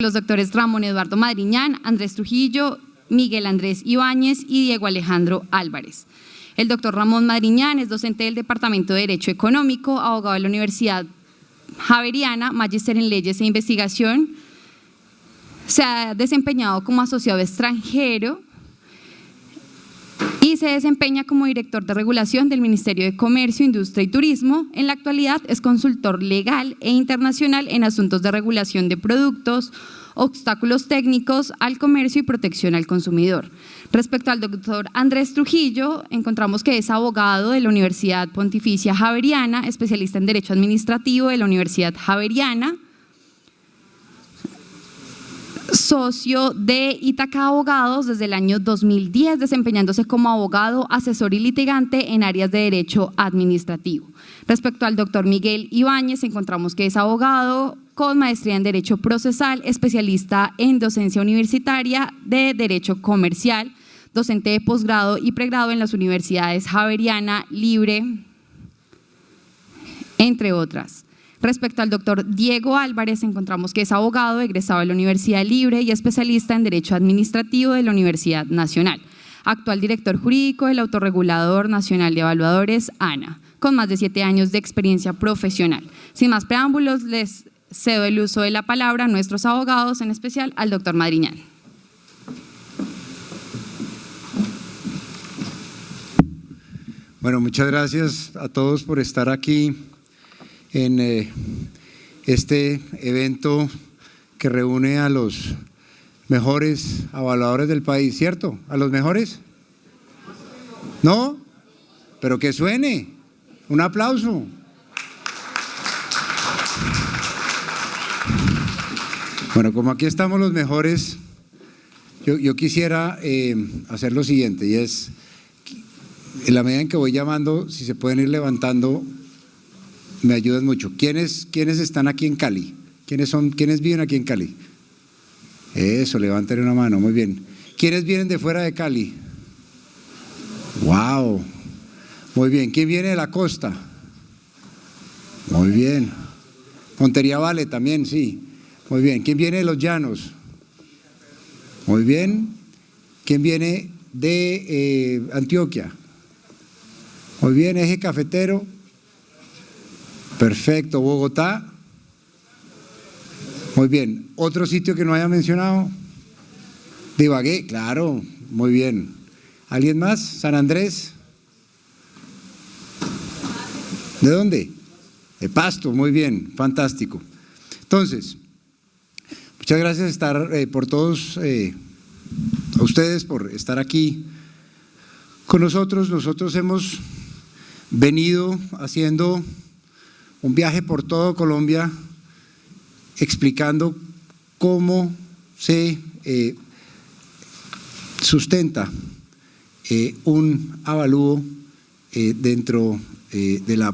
Los doctores Ramón Eduardo Madriñán, Andrés Trujillo, Miguel Andrés Ibáñez y Diego Alejandro Álvarez. El doctor Ramón Madriñán es docente del Departamento de Derecho Económico, abogado de la Universidad Javeriana, magíster en Leyes e Investigación. Se ha desempeñado como asociado extranjero y se desempeña como director de regulación del Ministerio de Comercio, Industria y Turismo. En la actualidad es consultor legal e internacional en asuntos de regulación de productos, obstáculos técnicos al comercio y protección al consumidor. Respecto al doctor Andrés Trujillo, encontramos que es abogado de la Universidad Pontificia Javeriana, especialista en Derecho Administrativo de la Universidad Javeriana, socio de Ítaca Abogados desde el año 2010, desempeñándose como abogado, asesor y litigante en áreas de derecho administrativo. Respecto al doctor Miguel Ibáñez, encontramos que es abogado con maestría en Derecho Procesal, especialista en docencia universitaria de Derecho Comercial, docente de posgrado y pregrado en las universidades Javeriana, Libre, entre otras. Respecto al doctor Diego Álvarez, encontramos que es abogado, egresado de la Universidad Libre y especialista en Derecho Administrativo de la Universidad Nacional, actual director jurídico del Autorregulador Nacional de Evaluadores, ANA, con más de 7 años de experiencia profesional. Sin más preámbulos, les cedo el uso de la palabra a nuestros abogados, en especial al doctor Madriñán. Bueno, muchas gracias a todos por estar aquí en este evento que reúne a los mejores evaluadores del país, ¿cierto? ¿A los mejores? ¿No? Pero que suene, un aplauso. Bueno, como aquí estamos los mejores, yo quisiera hacer lo siguiente, y es, en la medida en que voy llamando, si se pueden ir levantando, me ayudan mucho. ¿Quiénes están aquí en Cali? ¿Quiénes viven aquí en Cali? Eso, levanten una mano, muy bien. ¿Quiénes vienen de fuera de Cali? ¡Wow! Muy bien. ¿Quién viene de la costa? Muy bien. Montería Vale también, sí. Muy bien. ¿Quién viene de los llanos? Muy bien. ¿Quién viene de Antioquia? Muy bien. Eje cafetero. Perfecto. Bogotá. Muy bien. ¿Otro sitio que no haya mencionado? De Ibagué, claro. Muy bien. ¿Alguien más? ¿San Andrés? ¿De dónde? De Pasto. Muy bien. Fantástico. Entonces, muchas gracias por todos, a ustedes por estar aquí con nosotros. Nosotros hemos venido haciendo un viaje por todo Colombia explicando cómo se sustenta un avalúo dentro de la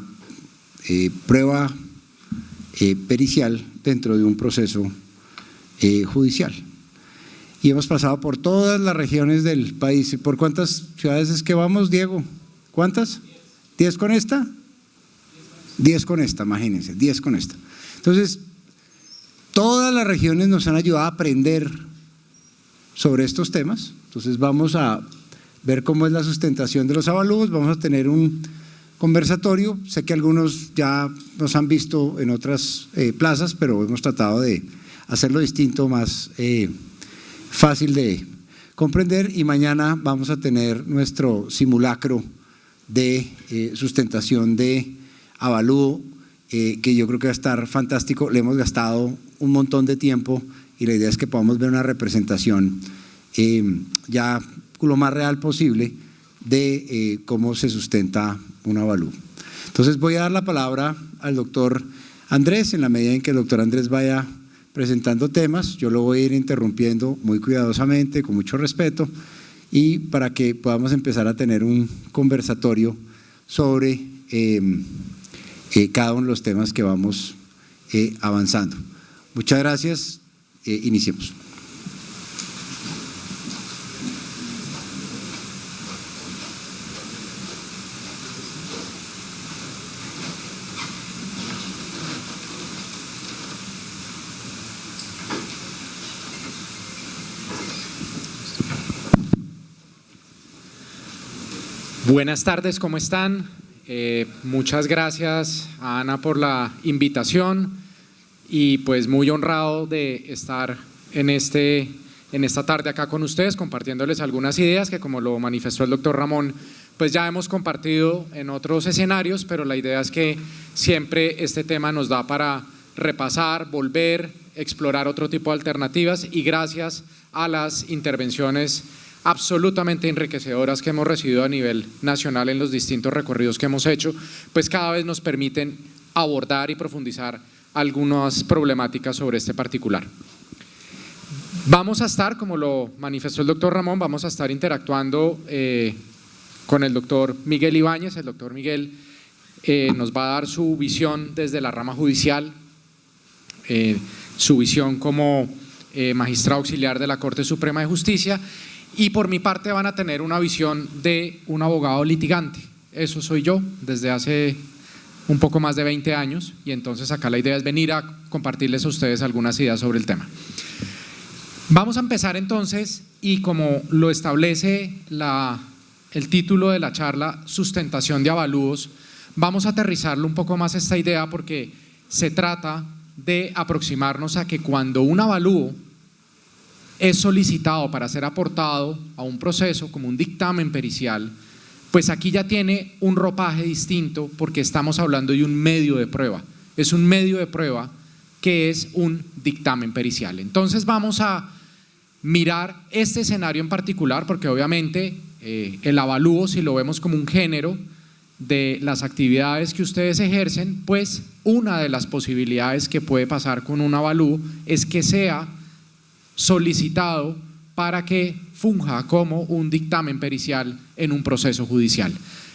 prueba pericial dentro de un proceso judicial. Y hemos pasado por todas las regiones del país. ¿Por cuántas ciudades es que vamos, Diego? ¿Cuántas? ¿10 con esta? 10 con esta, imagínense, 10 con esta. Entonces, todas las regiones nos han ayudado a aprender sobre estos temas. Entonces vamos a ver cómo es la sustentación de los avalúos, vamos a tener un conversatorio. Sé que algunos ya nos han visto en otras plazas, pero hemos tratado de hacerlo distinto, más fácil de comprender, y mañana vamos a tener nuestro simulacro de sustentación de avalúo, que yo creo que va a estar fantástico. Le hemos gastado un montón de tiempo y la idea es que podamos ver una representación ya lo más real posible de cómo se sustenta un avalúo. Entonces voy a dar la palabra al doctor Andrés. En la medida en que el doctor Andrés vaya presentando temas, yo lo voy a ir interrumpiendo muy cuidadosamente, con mucho respeto, y para que podamos empezar a tener un conversatorio sobre cada uno de los temas que vamos avanzando. Muchas gracias. Iniciemos. Buenas tardes, ¿cómo están? Muchas gracias a Ana por la invitación y pues muy honrado de estar en esta tarde acá con ustedes compartiéndoles algunas ideas que, como lo manifestó el doctor Ramón, pues ya hemos compartido en otros escenarios, pero la idea es que siempre este tema nos da para repasar, volver, explorar otro tipo de alternativas, y gracias a las intervenciones absolutamente enriquecedoras que hemos recibido a nivel nacional en los distintos recorridos que hemos hecho, pues cada vez nos permiten abordar y profundizar algunas problemáticas sobre este particular. Vamos a estar, como lo manifestó el doctor Ramón, vamos a estar interactuando con el doctor Miguel Ibáñez. El doctor Miguel nos va a dar su visión desde la rama judicial, su visión como magistrado auxiliar de la Corte Suprema de Justicia, y por mi parte van a tener una visión de un abogado litigante. Eso soy yo desde hace un poco más de 20 años, y entonces acá la idea es venir a compartirles a ustedes algunas ideas sobre el tema. Vamos a empezar entonces, y como lo establece el título de la charla, sustentación de avalúos, vamos a aterrizarlo un poco más esta idea, porque se trata de aproximarnos a que cuando un avalúo es solicitado para ser aportado a un proceso como un dictamen pericial, pues aquí ya tiene un ropaje distinto, porque estamos hablando de un medio de prueba. Es un medio de prueba que es un dictamen pericial. Entonces vamos a mirar este escenario en particular, porque obviamente el avalúo, si lo vemos como un género de las actividades que ustedes ejercen, pues una de las posibilidades que puede pasar con un avalúo es que sea solicitado para que funja como un dictamen pericial en un proceso judicial.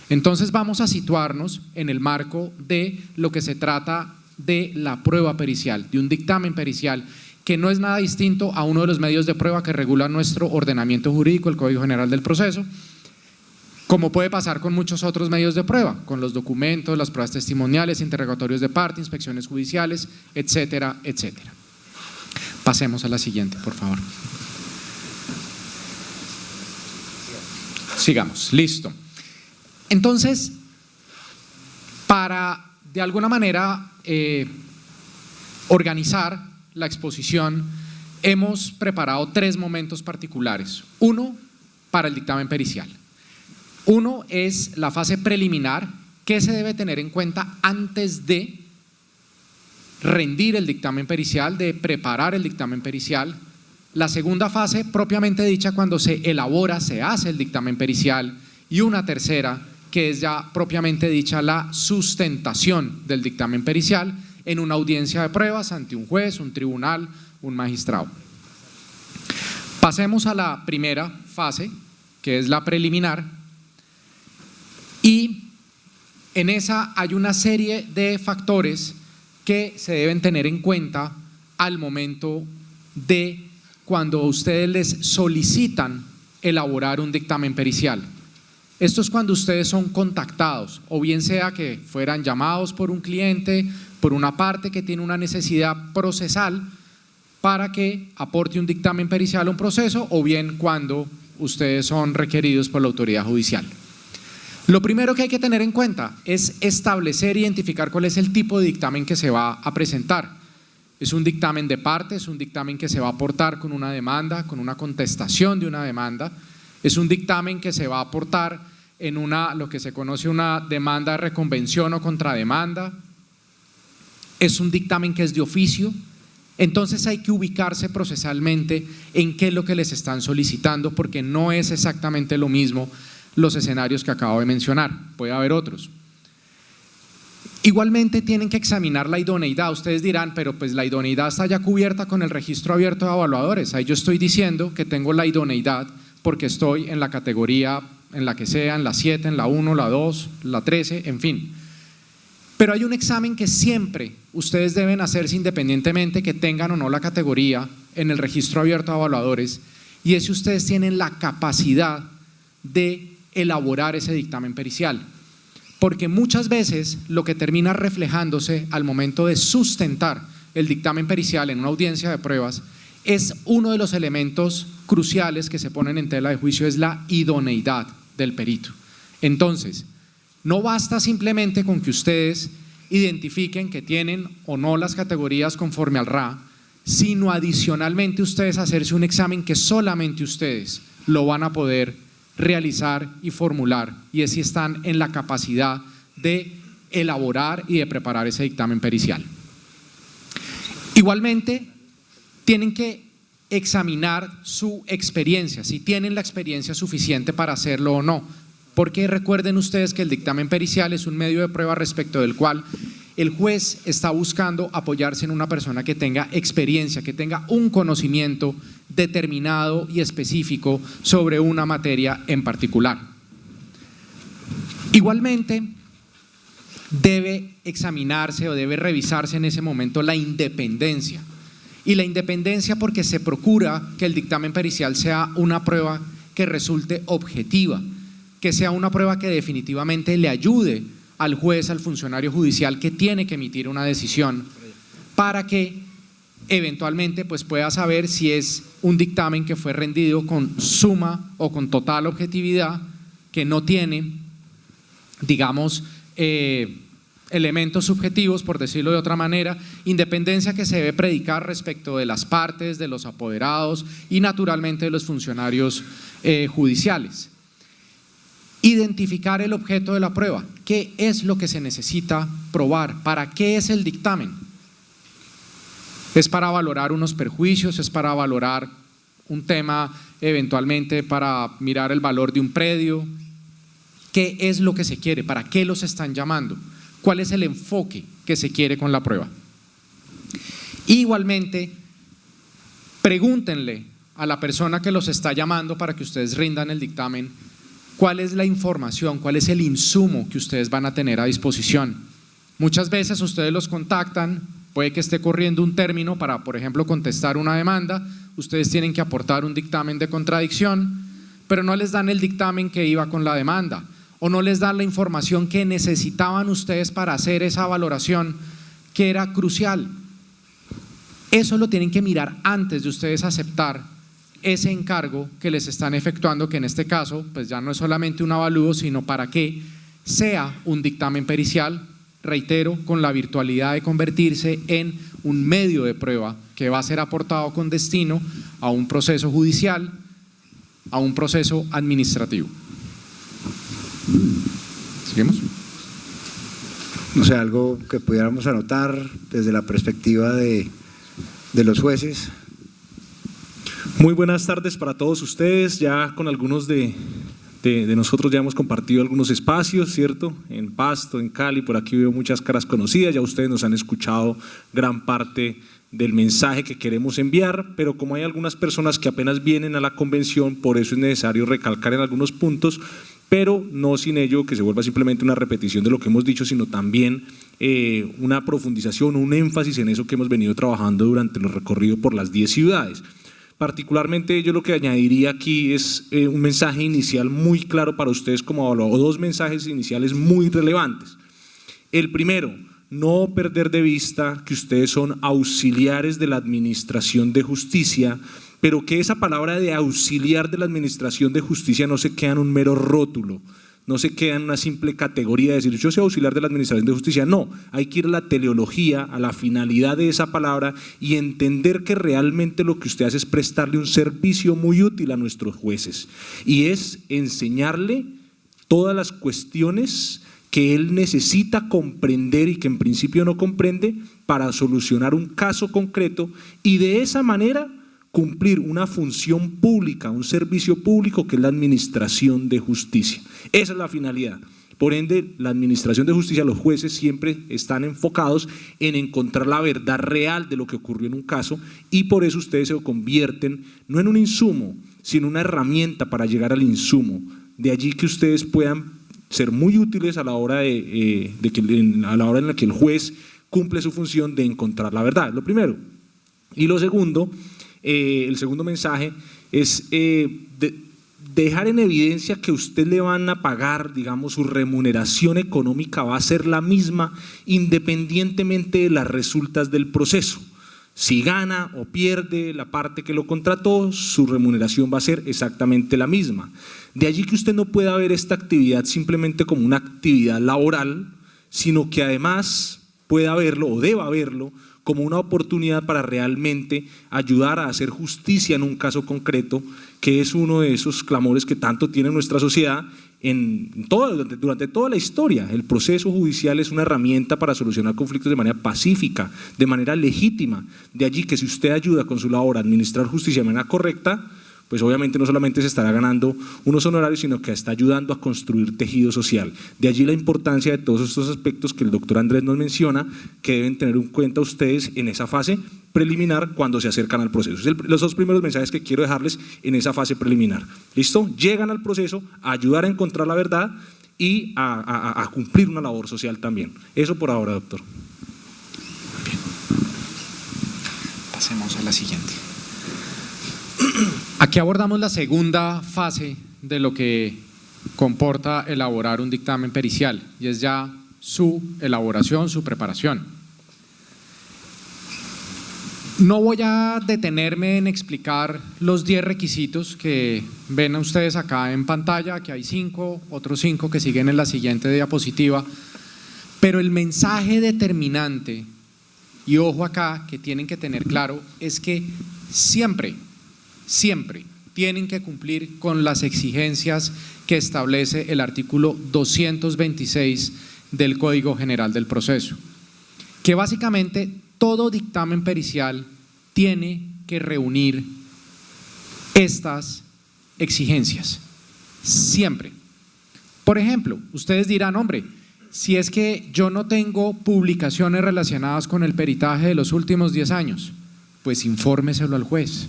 Entonces vamos a situarnos en el marco de lo que se trata de la prueba pericial, de un dictamen pericial, que no es nada distinto a uno de los medios de prueba que regula nuestro ordenamiento jurídico, el Código General del Proceso, como puede pasar con muchos otros medios de prueba, con los documentos, las pruebas testimoniales, interrogatorios de parte, inspecciones judiciales, etcétera, etcétera. Pasemos a la siguiente, por favor. Sigamos, listo. Entonces, para de alguna manera organizar la exposición, hemos preparado 3 momentos particulares. Uno, para el dictamen pericial. Uno es la fase preliminar, que se debe tener en cuenta antes de rendir el dictamen pericial, de preparar el dictamen pericial. La segunda fase, propiamente dicha, cuando se elabora, se hace el dictamen pericial. Y una tercera, que es ya propiamente dicha la sustentación del dictamen pericial en una audiencia de pruebas ante un juez, un tribunal, un magistrado. Pasemos a la primera fase, que es la preliminar, y en esa hay una serie de factores que se deben tener en cuenta al momento de cuando ustedes les solicitan elaborar un dictamen pericial. Esto es cuando ustedes son contactados, o bien sea que fueran llamados por un cliente, por una parte que tiene una necesidad procesal para que aporte un dictamen pericial a un proceso, o bien cuando ustedes son requeridos por la autoridad judicial. Lo primero que hay que tener en cuenta es establecer e identificar cuál es el tipo de dictamen que se va a presentar. ¿Es un dictamen de parte? ¿Es un dictamen que se va a aportar con una demanda, con una contestación de una demanda? ¿Es un dictamen que se va a aportar en lo que se conoce una demanda de reconvención o contrademanda? ¿Es un dictamen que es de oficio? Entonces hay que ubicarse procesalmente en qué es lo que les están solicitando, porque no es exactamente lo mismo los escenarios que acabo de mencionar, puede haber otros. Igualmente tienen que examinar la idoneidad. Ustedes dirán, pero pues la idoneidad está ya cubierta con el registro abierto de evaluadores. Ahí yo estoy diciendo que tengo la idoneidad porque estoy en la categoría en la que sea, en la 7, en la 1, la 2, la 13, en fin. Pero hay un examen que siempre ustedes deben hacerse independientemente que tengan o no la categoría en el registro abierto de evaluadores, y es si ustedes tienen la capacidad de elaborar ese dictamen pericial, porque muchas veces lo que termina reflejándose al momento de sustentar el dictamen pericial en una audiencia de pruebas es uno de los elementos cruciales que se ponen en tela de juicio, es la idoneidad del perito. Entonces, no basta simplemente con que ustedes identifiquen que tienen o no las categorías conforme al RA, sino adicionalmente ustedes hacerse un examen que solamente ustedes lo van a poder realizar y formular, y es si están en la capacidad de elaborar y de preparar ese dictamen pericial. Igualmente, tienen que examinar su experiencia, si tienen la experiencia suficiente para hacerlo o no, porque recuerden ustedes que el dictamen pericial es un medio de prueba respecto del cual el juez está buscando apoyarse en una persona que tenga experiencia, que tenga un conocimiento determinado y específico sobre una materia en particular. Igualmente, debe examinarse o debe revisarse en ese momento la independencia. Y la independencia porque se procura que el dictamen pericial sea una prueba que resulte objetiva, que sea una prueba que definitivamente le ayude al juez, al funcionario judicial que tiene que emitir una decisión, para que eventualmente pues pueda saber si es un dictamen que fue rendido con suma o con total objetividad, que no tiene, digamos, elementos subjetivos, por decirlo de otra manera, independencia que se debe predicar respecto de las partes, de los apoderados y naturalmente de los funcionarios judiciales. Identificar el objeto de la prueba, qué es lo que se necesita probar, para qué es el dictamen. ¿Es para valorar unos perjuicios? ¿Es para valorar un tema eventualmente para mirar el valor de un predio? ¿Qué es lo que se quiere? ¿Para qué los están llamando? ¿Cuál es el enfoque que se quiere con la prueba? Igualmente, pregúntenle a la persona que los está llamando para que ustedes rindan el dictamen, ¿cuál es la información, cuál es el insumo que ustedes van a tener a disposición? Muchas veces ustedes los contactan, puede que esté corriendo un término para, por ejemplo, contestar una demanda, ustedes tienen que aportar un dictamen de contradicción, pero no les dan el dictamen que iba con la demanda, o no les dan la información que necesitaban ustedes para hacer esa valoración que era crucial. Eso lo tienen que mirar antes de ustedes aceptar ese encargo que les están efectuando, que en este caso pues ya no es solamente un avalúo, sino para que sea un dictamen pericial, reitero, con la virtualidad de convertirse en un medio de prueba que va a ser aportado con destino a un proceso judicial, a un proceso administrativo. ¿Seguimos? O sea, algo que pudiéramos anotar desde la perspectiva de los jueces. Muy buenas tardes para todos ustedes. Ya con algunos de nosotros ya hemos compartido algunos espacios, ¿cierto? En Pasto, en Cali, por aquí veo muchas caras conocidas, ya ustedes nos han escuchado gran parte del mensaje que queremos enviar, pero como hay algunas personas que apenas vienen a la convención, por eso es necesario recalcar en algunos puntos, pero no sin ello que se vuelva simplemente una repetición de lo que hemos dicho, sino también una profundización, un énfasis en eso que hemos venido trabajando durante los recorridos por las 10 ciudades. Particularmente yo lo que añadiría aquí es un mensaje inicial muy claro para ustedes como evaluador, o dos mensajes iniciales muy relevantes. El primero, no perder de vista que ustedes son auxiliares de la administración de justicia, pero que esa palabra de auxiliar de la administración de justicia no se queda en un mero rótulo, no se queda en una simple categoría de decir yo soy auxiliar de la administración de justicia, no, hay que ir a la teleología, a la finalidad de esa palabra y entender que realmente lo que usted hace es prestarle un servicio muy útil a nuestros jueces y es enseñarle todas las cuestiones que él necesita comprender y que en principio no comprende para solucionar un caso concreto y de esa manera cumplir una función pública, un servicio público que es la administración de justicia. Esa es la finalidad. Por ende, la administración de justicia, los jueces siempre están enfocados en encontrar la verdad real de lo que ocurrió en un caso y por eso ustedes se convierten no en un insumo, sino una herramienta para llegar al insumo. De allí que ustedes puedan ser muy útiles a la hora a la hora en la que el juez cumple su función de encontrar la verdad, lo primero. Y lo segundo, el segundo mensaje es dejar en evidencia que usted le van a pagar, digamos, su remuneración económica va a ser la misma independientemente de las resultas del proceso. Si gana o pierde la parte que lo contrató, su remuneración va a ser exactamente la misma. De allí que usted no pueda ver esta actividad simplemente como una actividad laboral, sino que además pueda verlo o deba verlo como una oportunidad para realmente ayudar a hacer justicia en un caso concreto, que es uno de esos clamores que tanto tiene nuestra sociedad durante toda la historia. El proceso judicial es una herramienta para solucionar conflictos de manera pacífica, de manera legítima. De allí que si usted ayuda con su labor a administrar justicia de manera correcta, pues obviamente no solamente se estará ganando unos honorarios, sino que está ayudando a construir tejido social. De allí la importancia de todos estos aspectos que el doctor Andrés nos menciona, que deben tener en cuenta ustedes en esa fase preliminar cuando se acercan al proceso. Los dos primeros mensajes que quiero dejarles en esa fase preliminar. ¿Listo? Llegan al proceso a ayudar a encontrar la verdad y a cumplir una labor social también. Eso por ahora, doctor. Bien. Pasemos a la siguiente. Aquí abordamos la segunda fase de lo que comporta elaborar un dictamen pericial, y es ya su elaboración, su preparación. No voy a detenerme en explicar los 10 requisitos que ven ustedes acá en pantalla, que hay 5, otros 5 que siguen en la siguiente diapositiva, pero el mensaje determinante, y ojo acá, que tienen que tener claro, es que siempre tienen que cumplir con las exigencias que establece el artículo 226 del Código General del Proceso, que básicamente todo dictamen pericial tiene que reunir estas exigencias, siempre. Por ejemplo, ustedes dirán, hombre, si es que yo no tengo publicaciones relacionadas con el peritaje de los últimos 10 años, pues infórmeselo al juez.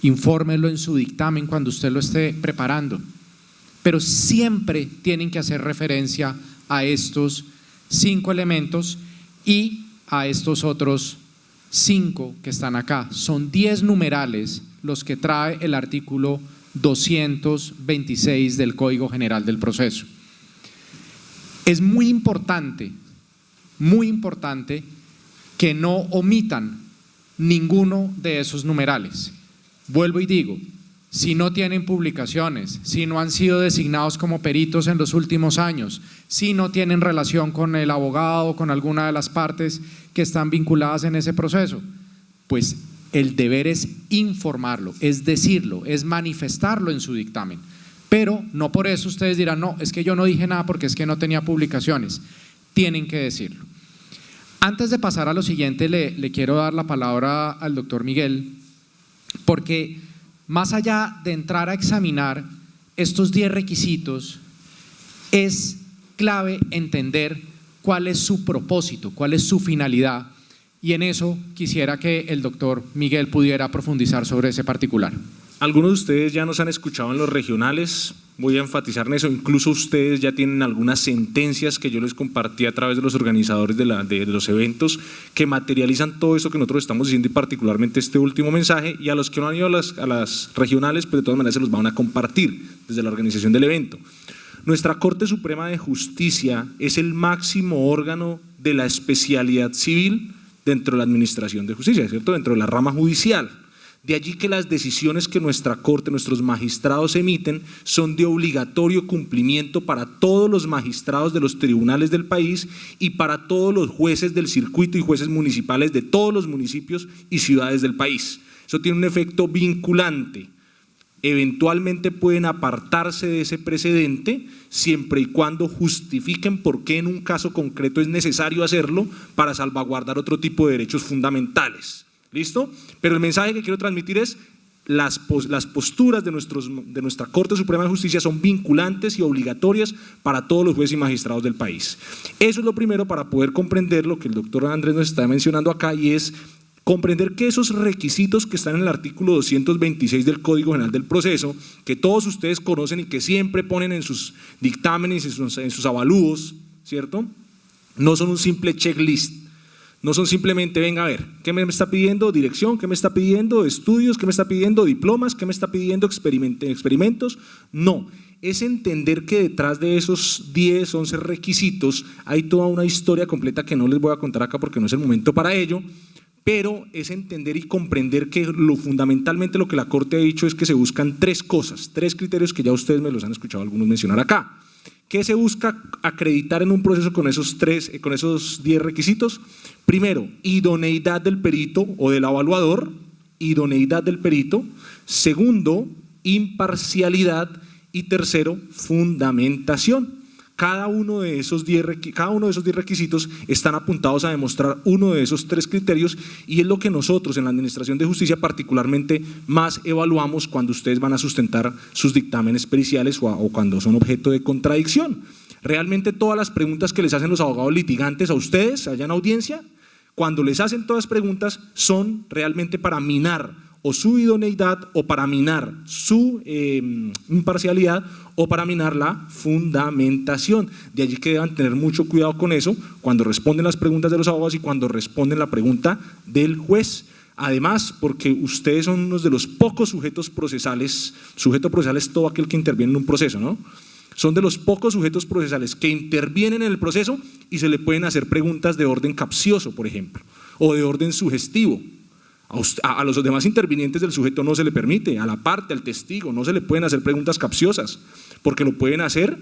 Infórmelo en su dictamen cuando usted lo esté preparando, pero siempre tienen que hacer referencia a estos 5 elementos y a estos otros 5 que están acá. Son 10 numerales los que trae el artículo 226 del Código General del Proceso. Es muy importante que no omitan ninguno de esos numerales. Vuelvo y digo, si no tienen publicaciones, si no han sido designados como peritos en los últimos años, si no tienen relación con el abogado o con alguna de las partes que están vinculadas en ese proceso, pues el deber es informarlo, es decirlo, es manifestarlo en su dictamen. Pero no por eso ustedes dirán, no, es que yo no dije nada porque es que no tenía publicaciones. Tienen que decirlo. Antes de pasar a lo siguiente, le quiero dar la palabra al doctor Miguel, porque más allá de entrar a examinar estos 10 requisitos, es clave entender cuál es su propósito, cuál es su finalidad, y en eso quisiera que el doctor Miguel pudiera profundizar sobre ese particular. Algunos de ustedes ya nos han escuchado en los regionales, voy a enfatizar en eso, incluso ustedes ya tienen algunas sentencias que yo les compartí a través de los organizadores de los eventos que materializan todo eso que nosotros estamos diciendo y particularmente este último mensaje, y a los que no han ido a las regionales, pues de todas maneras se los van a compartir desde la organización del evento. Nuestra Corte Suprema de Justicia es el máximo órgano de la especialidad civil dentro de la administración de justicia, ¿cierto? Dentro de la rama judicial. De allí que las decisiones que nuestra Corte, nuestros magistrados emiten son de obligatorio cumplimiento para todos los magistrados de los tribunales del país y para todos los jueces del circuito y jueces municipales de todos los municipios y ciudades del país. Eso tiene un efecto vinculante. Eventualmente pueden apartarse de ese precedente siempre y cuando justifiquen por qué en un caso concreto es necesario hacerlo para salvaguardar otro tipo de derechos fundamentales. ¿Listo? Pero el mensaje que quiero transmitir es las posturas de nuestra Corte Suprema de Justicia son vinculantes y obligatorias para todos los jueces y magistrados del país. Eso es lo primero para poder comprender lo que el doctor Andrés nos está mencionando acá, y es comprender que esos requisitos que están en el artículo 226 del Código General del Proceso, que todos ustedes conocen y que siempre ponen en sus dictámenes y en sus avalúos, ¿cierto? No son un simple checklist. No son simplemente, venga a ver, ¿qué me está pidiendo? Dirección, ¿qué me está pidiendo? Estudios, ¿qué me está pidiendo? Diplomas, ¿qué me está pidiendo? Experimentos. No, es entender que detrás de esos 10, 11 requisitos hay toda una historia completa que no les voy a contar acá porque no es el momento para ello, pero es entender y comprender que fundamentalmente lo que la Corte ha dicho es que se buscan tres cosas, tres criterios que ya ustedes me los han escuchado algunos mencionar acá. ¿Qué se busca acreditar en un proceso con esos 10 requisitos? Primero, idoneidad del perito o del evaluador, idoneidad del perito. Segundo, imparcialidad. Y tercero, fundamentación. Cada uno de esos 10 requisitos están apuntados a demostrar uno de esos tres criterios y es lo que nosotros en la Administración de Justicia particularmente más evaluamos cuando ustedes van a sustentar sus dictámenes periciales o cuando son objeto de contradicción. Realmente todas las preguntas que les hacen los abogados litigantes a ustedes allá en audiencia, cuando les hacen todas las preguntas son realmente para minar o su idoneidad o para minar su imparcialidad o para minar la fundamentación. De allí que deban tener mucho cuidado con eso cuando responden las preguntas de los abogados y cuando responden la pregunta del juez. Además, porque ustedes son uno de los pocos sujeto procesales es todo aquel que interviene en un proceso, ¿no? Son de los pocos sujetos procesales que intervienen en el proceso y se le pueden hacer preguntas de orden capcioso, por ejemplo, o de orden sugestivo. A los demás intervinientes del sujeto no se le permite, a la parte, al testigo, no se le pueden hacer preguntas capciosas, porque lo pueden hacer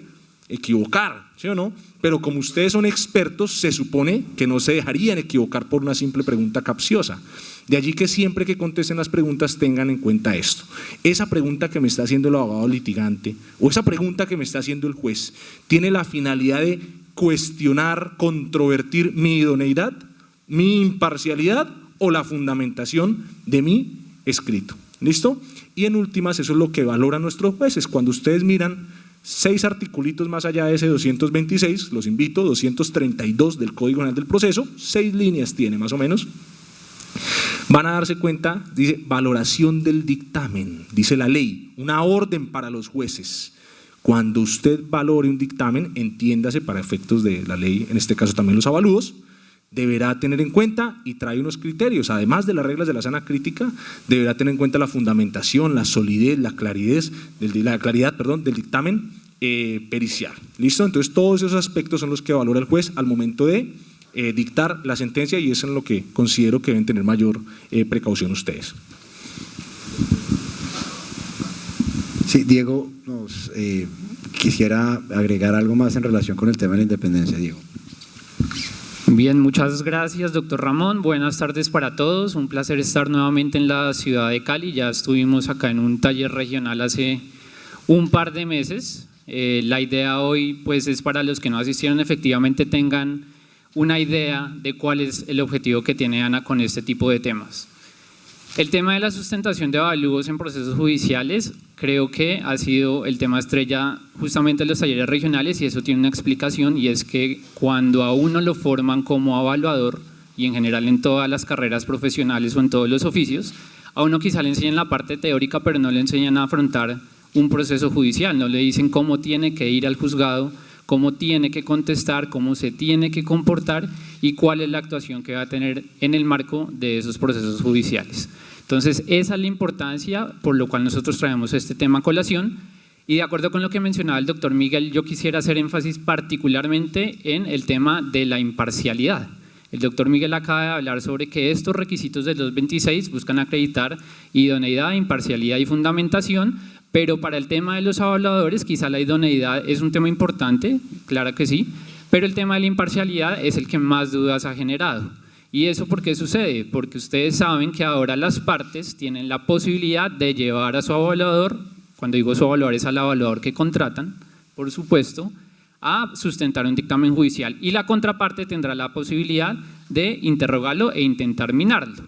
equivocar, ¿sí o no? Pero como ustedes son expertos, se supone que no se dejarían equivocar por una simple pregunta capciosa. De allí que siempre que contesten las preguntas tengan en cuenta esto. Esa pregunta que me está haciendo el abogado litigante o esa pregunta que me está haciendo el juez, ¿tiene la finalidad de cuestionar, controvertir mi idoneidad, mi imparcialidad o la fundamentación de mi escrito? ¿Listo? Y en últimas, eso es lo que valoran nuestros jueces. Cuando ustedes miran 6 articulitos más allá de ese 226, los invito, 232 del Código Penal del Proceso, 6 líneas tiene más o menos, van a darse cuenta, dice valoración del dictamen, dice la ley, una orden para los jueces. Cuando usted valore un dictamen, entiéndase para efectos de la ley, en este caso también los avalúos, deberá tener en cuenta y trae unos criterios, además de las reglas de la sana crítica, deberá tener en cuenta la fundamentación, la solidez, la claridad del dictamen pericial. ¿Listo? Entonces todos esos aspectos son los que valora el juez al momento de dictar la sentencia y eso es en lo que considero que deben tener mayor precaución ustedes. Sí, Diego, quisiera agregar algo más en relación con el tema de la independencia, Diego. Bien, muchas gracias, doctor Ramón. Buenas tardes para todos. Un placer estar nuevamente en la ciudad de Cali. Ya estuvimos acá en un taller regional hace un par de meses. La idea hoy pues es para los que no asistieron efectivamente tengan una idea de cuál es el objetivo que tiene ANA con este tipo de temas. El tema de la sustentación de avalúos en procesos judiciales creo que ha sido el tema estrella justamente en los talleres regionales y eso tiene una explicación y es que cuando a uno lo forman como evaluador y en general en todas las carreras profesionales o en todos los oficios, a uno quizá le enseñan la parte teórica pero no le enseñan a afrontar un proceso judicial, no le dicen cómo tiene que ir al juzgado, cómo tiene que contestar, cómo se tiene que comportar y cuál es la actuación que va a tener en el marco de esos procesos judiciales. Entonces, esa es la importancia por lo cual nosotros traemos este tema a colación y de acuerdo con lo que mencionaba el doctor Miguel, yo quisiera hacer énfasis particularmente en el tema de la imparcialidad. El doctor Miguel acaba de hablar sobre que estos requisitos del 226 buscan acreditar idoneidad, imparcialidad y fundamentación, pero para el tema de los evaluadores quizá la idoneidad es un tema importante, claro que sí, pero el tema de la imparcialidad es el que más dudas ha generado. ¿Y eso por qué sucede? Porque ustedes saben que ahora las partes tienen la posibilidad de llevar a su evaluador, cuando digo su evaluador es al evaluador que contratan, por supuesto, a sustentar un dictamen judicial y la contraparte tendrá la posibilidad de interrogarlo e intentar minarlo.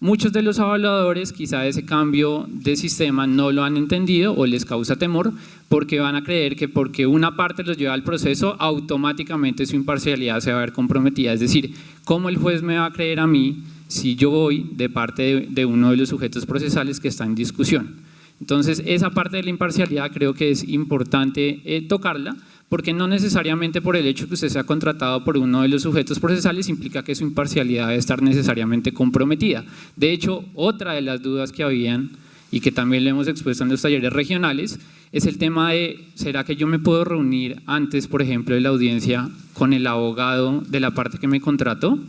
Muchos de los evaluadores quizá ese cambio de sistema no lo han entendido o les causa temor porque van a creer que porque una parte los lleva al proceso automáticamente su imparcialidad se va a ver comprometida. Es decir, ¿cómo el juez me va a creer a mí si yo voy de parte de uno de los sujetos procesales que está en discusión? Entonces esa parte de la imparcialidad creo que es importante tocarla porque no necesariamente por el hecho que usted sea contratado por uno de los sujetos procesales implica que su imparcialidad debe estar necesariamente comprometida. De hecho, otra de las dudas que habían y que también le hemos expuesto en los talleres regionales es el tema de ¿será que yo me puedo reunir antes, por ejemplo, de la audiencia con el abogado de la parte que me contrató?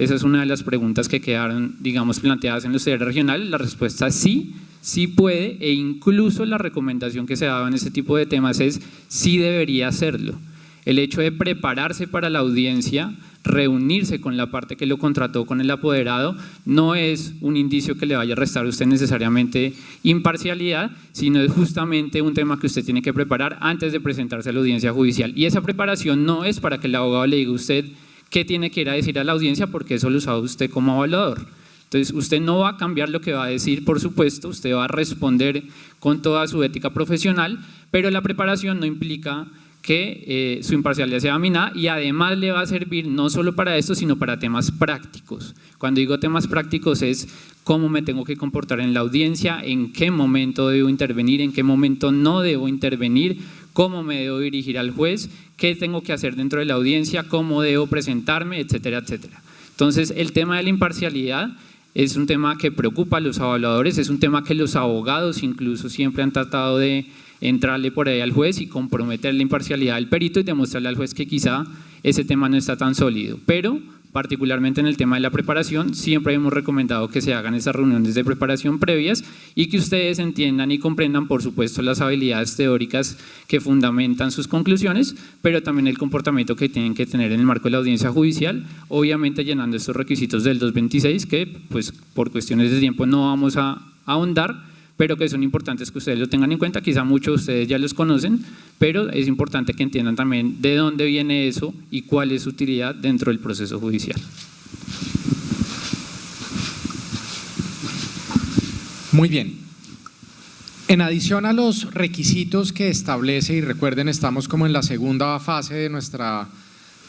Esa es una de las preguntas que quedaron, digamos, planteadas en los talleres regionales. La respuesta es sí, sí puede, e incluso la recomendación que se daba en este tipo de temas es sí debería hacerlo. El hecho de prepararse para la audiencia, reunirse con la parte que lo contrató, con el apoderado, no es un indicio que le vaya a restar a usted necesariamente imparcialidad, sino es justamente un tema que usted tiene que preparar antes de presentarse a la audiencia judicial. Y esa preparación no es para que el abogado le diga a usted qué tiene que ir a decir a la audiencia, porque eso lo sabe usted como evaluador. Entonces, usted no va a cambiar lo que va a decir, por supuesto, usted va a responder con toda su ética profesional, pero la preparación no implica que su imparcialidad sea minada, y además le va a servir no solo para esto, sino para temas prácticos. Cuando digo temas prácticos es cómo me tengo que comportar en la audiencia, en qué momento debo intervenir, en qué momento no debo intervenir, cómo me debo dirigir al juez, qué tengo que hacer dentro de la audiencia, cómo debo presentarme, etcétera, etcétera. Entonces, el tema de la imparcialidad es un tema que preocupa a los evaluadores, es un tema que los abogados incluso siempre han tratado de entrarle por ahí al juez y comprometer la imparcialidad del perito y demostrarle al juez que quizá ese tema no está tan sólido. Pero particularmente en el tema de la preparación, siempre hemos recomendado que se hagan esas reuniones de preparación previas y que ustedes entiendan y comprendan, por supuesto, las habilidades teóricas que fundamentan sus conclusiones, pero también el comportamiento que tienen que tener en el marco de la audiencia judicial, obviamente llenando estos requisitos del 226 que, pues, por cuestiones de tiempo no vamos a ahondar, pero que son importantes que ustedes lo tengan en cuenta. Quizá muchos de ustedes ya los conocen, pero es importante que entiendan también de dónde viene eso y cuál es su utilidad dentro del proceso judicial. Muy bien. En adición a los requisitos que establece, y recuerden, estamos como en la segunda fase de nuestra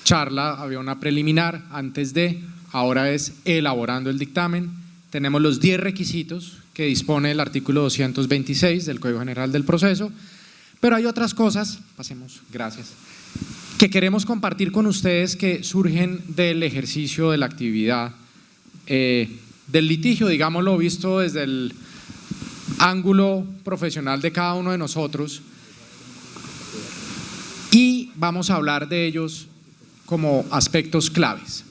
charla, había una preliminar antes de, ahora es elaborando el dictamen, tenemos los 10 requisitos que dispone el artículo 226 del Código General del Proceso, pero hay otras cosas, pasemos, gracias, que queremos compartir con ustedes que surgen del ejercicio de la actividad, del litigio, digámoslo, visto desde el ángulo profesional de cada uno de nosotros, y vamos a hablar de ellos como aspectos claves.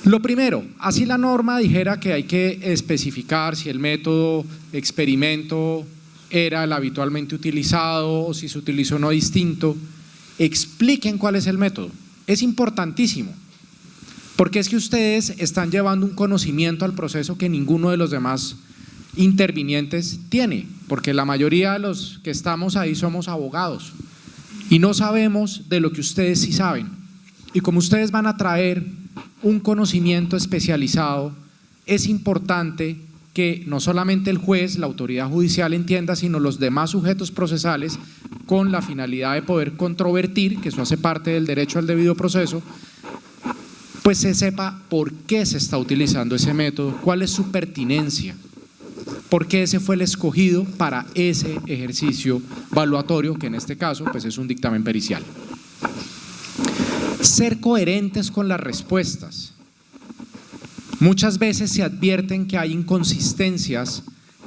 Lo primero, así la norma dijera que hay que especificar si el método experimento era el habitualmente utilizado o si se utilizó uno distinto, expliquen cuál es el método. Es importantísimo, porque es que ustedes están llevando un conocimiento al proceso que ninguno de los demás intervinientes tiene, porque la mayoría de los que estamos ahí somos abogados y no sabemos de lo que ustedes sí saben. Y como ustedes van a traer un conocimiento especializado, es importante que no solamente el juez, la autoridad judicial entienda, sino los demás sujetos procesales, con la finalidad de poder controvertir, que eso hace parte del derecho al debido proceso, pues se sepa por qué se está utilizando ese método, cuál es su pertinencia, por qué ese fue el escogido para ese ejercicio valuatorio, que en este caso pues es un dictamen pericial. Ser coherentes con las respuestas. Muchas veces se advierten que hay inconsistencias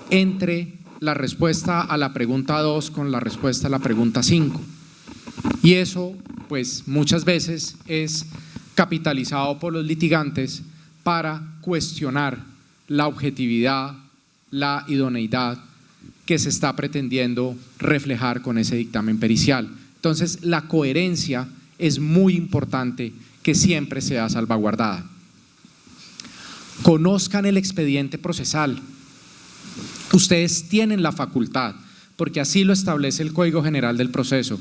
entre la respuesta a la pregunta 2 con la respuesta a la pregunta 5. Y eso, pues, muchas veces es capitalizado por los litigantes para cuestionar la objetividad, la idoneidad que se está pretendiendo reflejar con ese dictamen pericial. Entonces, la coherencia es muy importante que siempre sea salvaguardada. Conozcan el expediente procesal. Ustedes tienen la facultad, porque así lo establece el Código General del Proceso.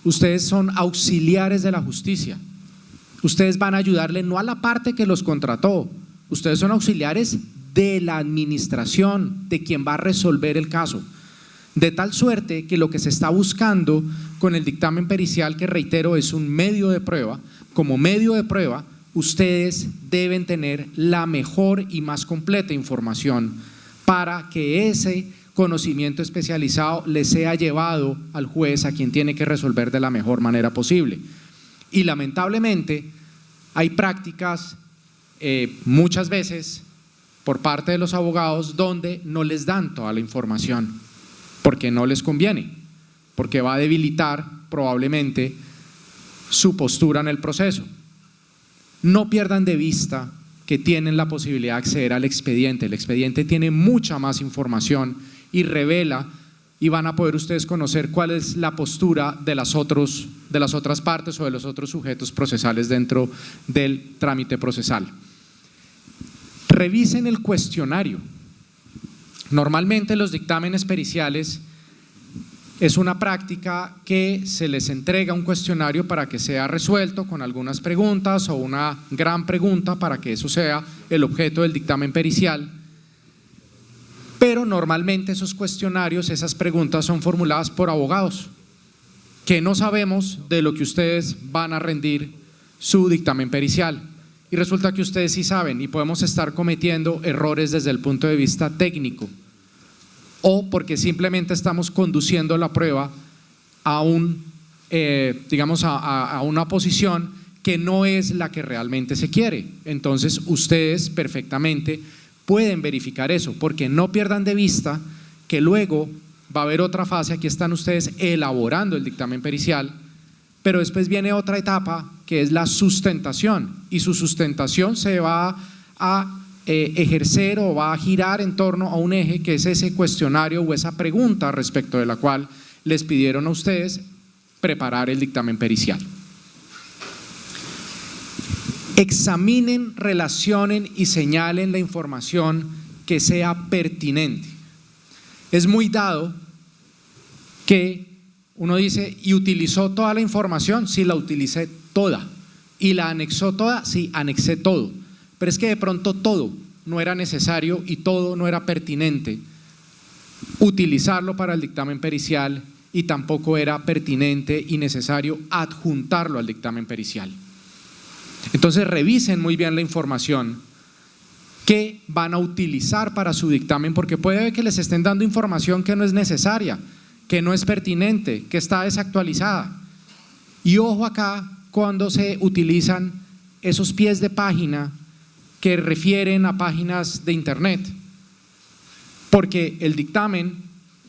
Ustedes son auxiliares de la justicia. Ustedes van a ayudarle no a la parte que los contrató, ustedes son auxiliares de la administración, de quien va a resolver el caso. De tal suerte que lo que se está buscando con el dictamen pericial, que reitero es un medio de prueba, como medio de prueba, ustedes deben tener la mejor y más completa información para que ese conocimiento especializado le sea llevado al juez, a quien tiene que resolver de la mejor manera posible. Y lamentablemente hay prácticas muchas veces por parte de los abogados donde no les dan toda la información, porque no les conviene, porque va a debilitar probablemente su postura en el proceso. no pierdan de vista que tienen la posibilidad de acceder al expediente. El expediente tiene mucha más información y revela, y van a poder ustedes conocer cuál es la postura de las otras partes o de los otros sujetos procesales dentro del trámite procesal. Revisen el cuestionario. Normalmente los dictámenes periciales es una práctica que se les entrega un cuestionario para que sea resuelto con algunas preguntas o una gran pregunta para que eso sea el objeto del dictamen pericial. Pero normalmente esos cuestionarios, esas preguntas son formuladas por abogados que no sabemos de lo que ustedes van a rendir su dictamen pericial. Y resulta que ustedes sí saben y podemos estar cometiendo errores desde el punto de vista técnico o porque simplemente estamos conduciendo la prueba a a una posición que no es la que realmente se quiere. Entonces ustedes perfectamente pueden verificar eso, porque no pierdan de vista que luego va a haber otra fase. Aquí están ustedes elaborando el dictamen pericial, pero después viene otra etapa que es la sustentación, y su sustentación se va a ejercer o va a girar en torno a un eje que es ese cuestionario o esa pregunta respecto de la cual les pidieron a ustedes preparar el dictamen pericial. Examinen, relacionen y señalen la información que sea pertinente. Es muy dado que uno dice, ¿y utilizó toda la información? Sí, la utilicé toda. ¿Y la anexó toda? Sí, anexé todo. Pero es que de pronto todo no era necesario y todo no era pertinente utilizarlo para el dictamen pericial, y tampoco era pertinente y necesario adjuntarlo al dictamen pericial. Entonces revisen muy bien la información que van a utilizar para su dictamen, porque puede que les estén dando información que no es necesaria, que no es pertinente, que está desactualizada. Y ojo acá cuando se utilizan esos pies de página que refieren a páginas de internet, porque el dictamen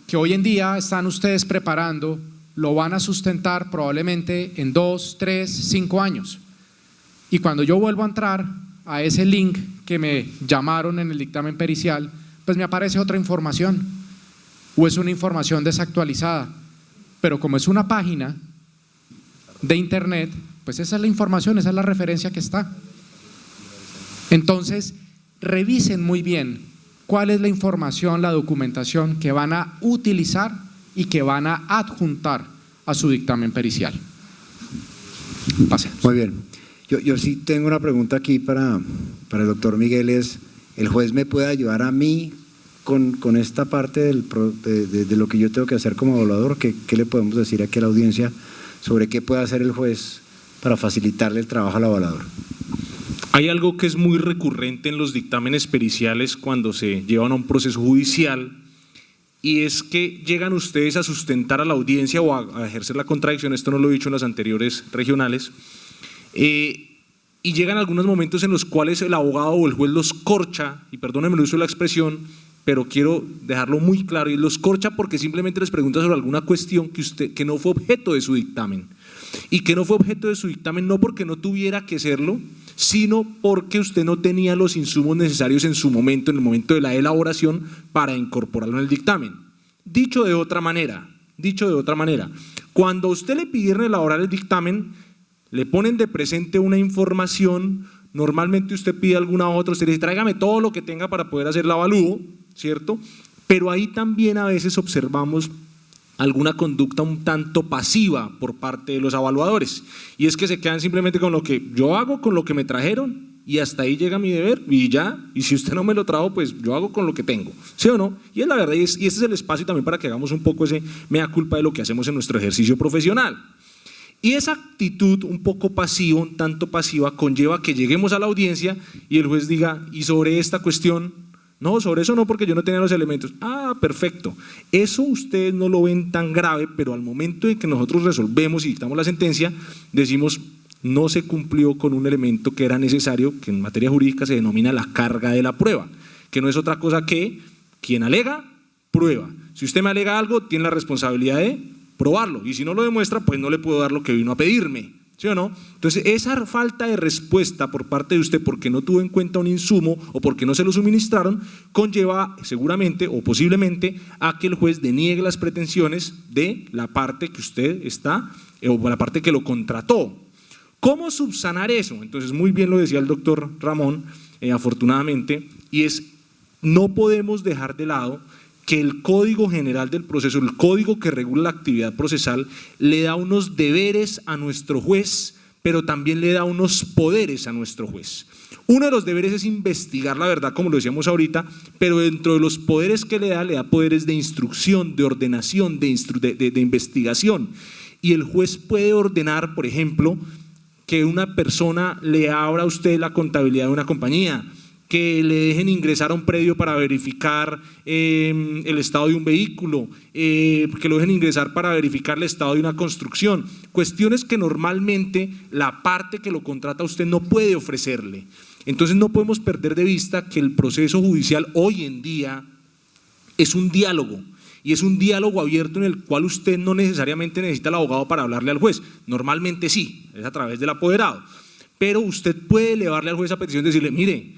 que hoy en día están ustedes preparando lo van a sustentar probablemente en 2, 3, 5 años. Y cuando yo vuelvo a entrar a ese link que me llamaron en el dictamen pericial, pues me aparece otra información o es una información desactualizada. Pero como es una página de internet, pues esa es la información, esa es la referencia que está. Entonces, revisen muy bien cuál es la información, la documentación que van a utilizar y que van a adjuntar a su dictamen pericial. Pasemos. Muy bien. Yo sí tengo una pregunta aquí para el doctor Miguel, es, ¿el juez me puede ayudar a mí con esta parte de lo que yo tengo que hacer como evaluador? ¿Qué le podemos decir aquí a la audiencia sobre qué puede hacer el juez para facilitarle el trabajo al evaluador? Hay algo que es muy recurrente en los dictámenes periciales cuando se llevan a un proceso judicial, y es que llegan ustedes a sustentar a la audiencia o a ejercer la contradicción. Esto no lo he dicho en las anteriores regionales. Y llegan algunos momentos en los cuales el abogado o el juez los corcha, y perdónenme el uso de la expresión, pero quiero dejarlo muy claro, y los corcha porque simplemente les pregunta sobre alguna cuestión que no fue objeto de su dictamen, y que no fue objeto de su dictamen no porque no tuviera que serlo, sino porque usted no tenía los insumos necesarios en su momento, en el momento de la elaboración, para incorporarlo en el dictamen. Dicho de otra manera, cuando a usted le pidieron elaborar el dictamen, le ponen de presente una información, normalmente usted pide alguna otra, usted dice tráigame todo lo que tenga para poder hacer el avalúo, ¿cierto? Pero ahí también a veces observamos alguna conducta un tanto pasiva por parte de los evaluadores, y es que se quedan simplemente con lo que yo hago, con lo que me trajeron, y hasta ahí llega mi deber, y ya, y si usted no me lo trajo, pues yo hago con lo que tengo, ¿sí o no? Y es la verdad, y ese es el espacio también para que hagamos un poco ese mea culpa de lo que hacemos en nuestro ejercicio profesional. Y esa actitud un poco pasiva, un tanto pasiva, conlleva que lleguemos a la audiencia y el juez diga, ¿y sobre esta cuestión? No, sobre eso no, porque yo no tenía los elementos. Ah, perfecto. Eso ustedes no lo ven tan grave, pero al momento de que nosotros resolvemos y dictamos la sentencia, decimos, no se cumplió con un elemento que era necesario, que en materia jurídica se denomina la carga de la prueba, que no es otra cosa que quien alega, prueba. Si usted me alega algo, tiene la responsabilidad de probarlo, y si no lo demuestra, pues no le puedo dar lo que vino a pedirme. ¿sí o no? Entonces, esa falta de respuesta por parte de usted porque no tuvo en cuenta un insumo o porque no se lo suministraron, conlleva seguramente o posiblemente a que el juez deniegue las pretensiones de la parte que usted está o la parte que lo contrató. ¿Cómo subsanar eso? Entonces, muy bien lo decía el doctor Ramón, afortunadamente, y es, no podemos dejar de lado que el Código General del Proceso, el código que regula la actividad procesal, le da unos deberes a nuestro juez, pero también le da unos poderes a nuestro juez. Uno de los deberes es investigar la verdad, como lo decíamos ahorita, pero dentro de los poderes que le da poderes de instrucción, de ordenación, de investigación. Y el juez puede ordenar, por ejemplo, que una persona le abra a usted la contabilidad de una compañía, que le dejen ingresar a un predio para verificar el estado de un vehículo, que lo dejen ingresar para verificar el estado de una construcción, cuestiones que normalmente la parte que lo contrata a usted no puede ofrecerle. Entonces no podemos perder de vista que el proceso judicial hoy en día es un diálogo, y es un diálogo abierto en el cual usted no necesariamente necesita al abogado para hablarle al juez, normalmente sí, es a través del apoderado, pero usted puede elevarle al juez a petición de decirle, mire,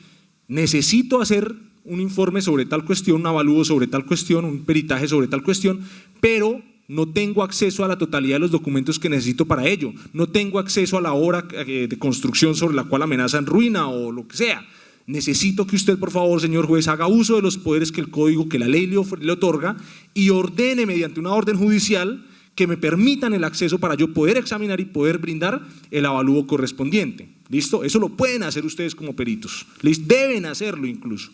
necesito hacer un informe sobre tal cuestión, un avalúo sobre tal cuestión, un peritaje sobre tal cuestión, pero no tengo acceso a la totalidad de los documentos que necesito para ello, no tengo acceso a la obra de construcción sobre la cual amenaza en ruina o lo que sea. Necesito que usted, por favor, señor juez, haga uso de los poderes que el código, que la ley le otorga y ordene mediante una orden judicial que me permitan el acceso para yo poder examinar y poder brindar el avalúo correspondiente. ¿Listo? Eso lo pueden hacer ustedes como peritos, deben hacerlo incluso.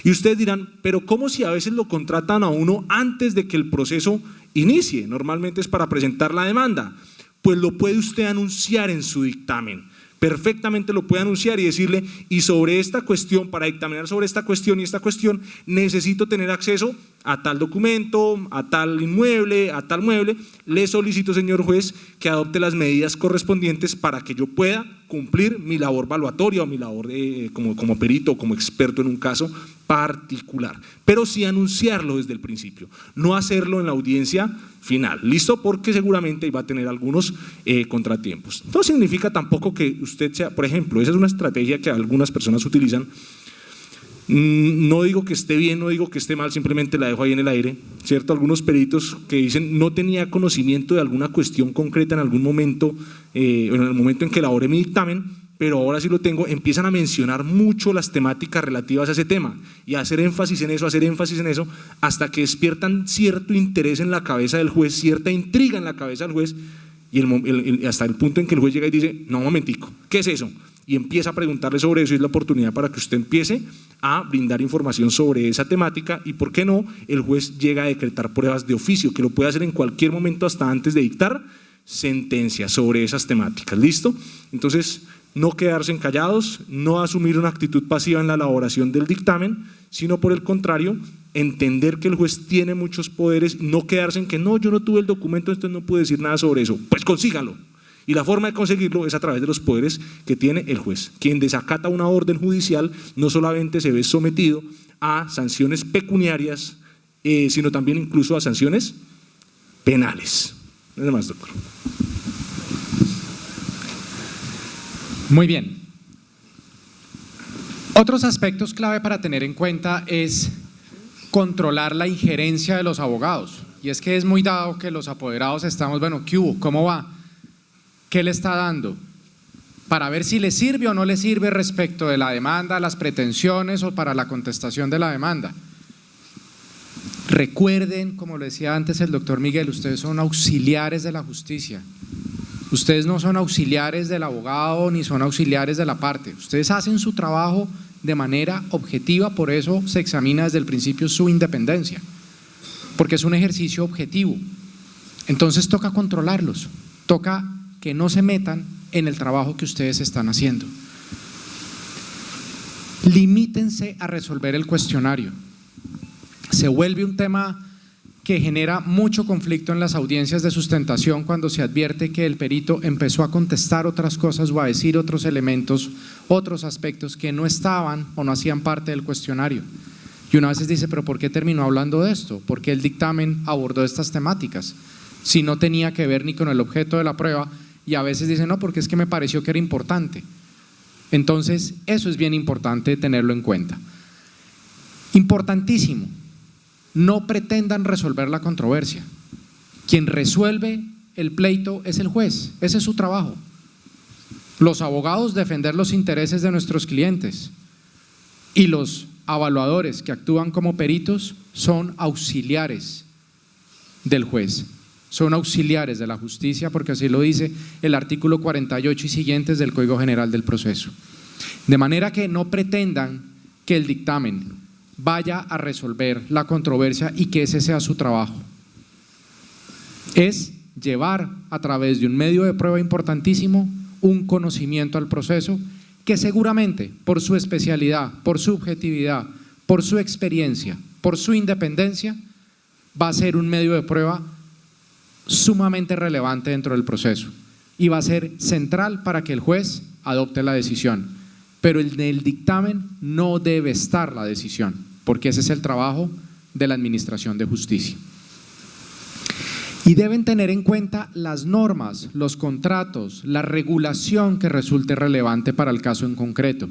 Y ustedes dirán, pero ¿cómo si a veces lo contratan a uno antes de que el proceso inicie? Normalmente es para presentar la demanda. Pues lo puede usted anunciar en su dictamen. Perfectamente lo puede anunciar y decirle, y sobre esta cuestión, para dictaminar sobre esta cuestión y esta cuestión, necesito tener acceso a tal documento, a tal inmueble, a tal mueble, le solicito, señor juez, que adopte las medidas correspondientes para que yo pueda cumplir mi labor valuatoria o mi labor como perito o como experto en un caso particular, pero sí anunciarlo desde el principio, no hacerlo en la audiencia final, ¿listo? Porque seguramente va a tener algunos contratiempos. No significa tampoco que usted sea, por ejemplo, esa es una estrategia que algunas personas utilizan. No digo que esté bien, no digo que esté mal, simplemente la dejo ahí en el aire, ¿cierto? Algunos peritos que dicen no tenía conocimiento de alguna cuestión concreta en algún momento, en el momento en que elaboré mi dictamen, pero ahora sí lo tengo, empiezan a mencionar mucho las temáticas relativas a ese tema y a hacer énfasis en eso, hasta que despiertan cierto interés en la cabeza del juez, cierta intriga en la cabeza del juez, y hasta el punto en que el juez llega y dice, no, un momentico, ¿qué es eso? Y empieza a preguntarle sobre eso, y es la oportunidad para que usted empiece a brindar información sobre esa temática y, ¿por qué no?, el juez llega a decretar pruebas de oficio, que lo puede hacer en cualquier momento hasta antes de dictar sentencia sobre esas temáticas, ¿listo? Entonces, no quedarse callados, no asumir una actitud pasiva en la elaboración del dictamen, sino por el contrario, entender que el juez tiene muchos poderes, no quedarse en que no, yo no tuve el documento, entonces no puedo decir nada sobre eso, pues consígalo. Y la forma de conseguirlo es a través de los poderes que tiene el juez. Quien desacata una orden judicial no solamente se ve sometido a sanciones pecuniarias, sino también incluso a sanciones penales. Nada más, doctor. Muy bien. Otros aspectos clave para tener en cuenta es controlar la injerencia de los abogados. Y es que es muy dado que los apoderados estamos, bueno, ¿qué hubo? ¿Cómo va? ¿Qué le está dando? Para ver si le sirve o no le sirve respecto de la demanda, las pretensiones o para la contestación de la demanda. Recuerden, como lo decía antes el doctor Miguel, ustedes son auxiliares de la justicia. Ustedes no son auxiliares del abogado ni son auxiliares de la parte. Ustedes hacen su trabajo de manera objetiva, por eso se examina desde el principio su independencia, porque es un ejercicio objetivo. Entonces toca controlarlos, toca que no se metan en el trabajo que ustedes están haciendo. Limítense a resolver el cuestionario. Se vuelve un tema que genera mucho conflicto en las audiencias de sustentación cuando se advierte que el perito empezó a contestar otras cosas o a decir otros elementos, otros aspectos que no estaban o no hacían parte del cuestionario. Y una vez dice, pero ¿por qué terminó hablando de esto? ¿Por qué el dictamen abordó estas temáticas? Si no tenía que ver ni con el objeto de la prueba, y a veces dicen no, porque es que me pareció que era importante. Entonces, eso es bien importante tenerlo en cuenta. Importantísimo, no pretendan resolver la controversia. Quien resuelve el pleito es el juez, ese es su trabajo. Los abogados defender los intereses de nuestros clientes y los evaluadores que actúan como peritos son auxiliares del juez, son auxiliares de la justicia, porque así lo dice el artículo 48 y siguientes del Código General del Proceso. De manera que no pretendan que el dictamen vaya a resolver la controversia y que ese sea su trabajo. Es llevar a través de un medio de prueba importantísimo un conocimiento al proceso que seguramente por su especialidad, por su objetividad, por su experiencia, por su independencia, va a ser un medio de prueba sumamente relevante dentro del proceso y va a ser central para que el juez adopte la decisión. Pero en el dictamen no debe estar la decisión, porque ese es el trabajo de la Administración de Justicia. Y deben tener en cuenta las normas, los contratos, la regulación que resulte relevante para el caso en concreto.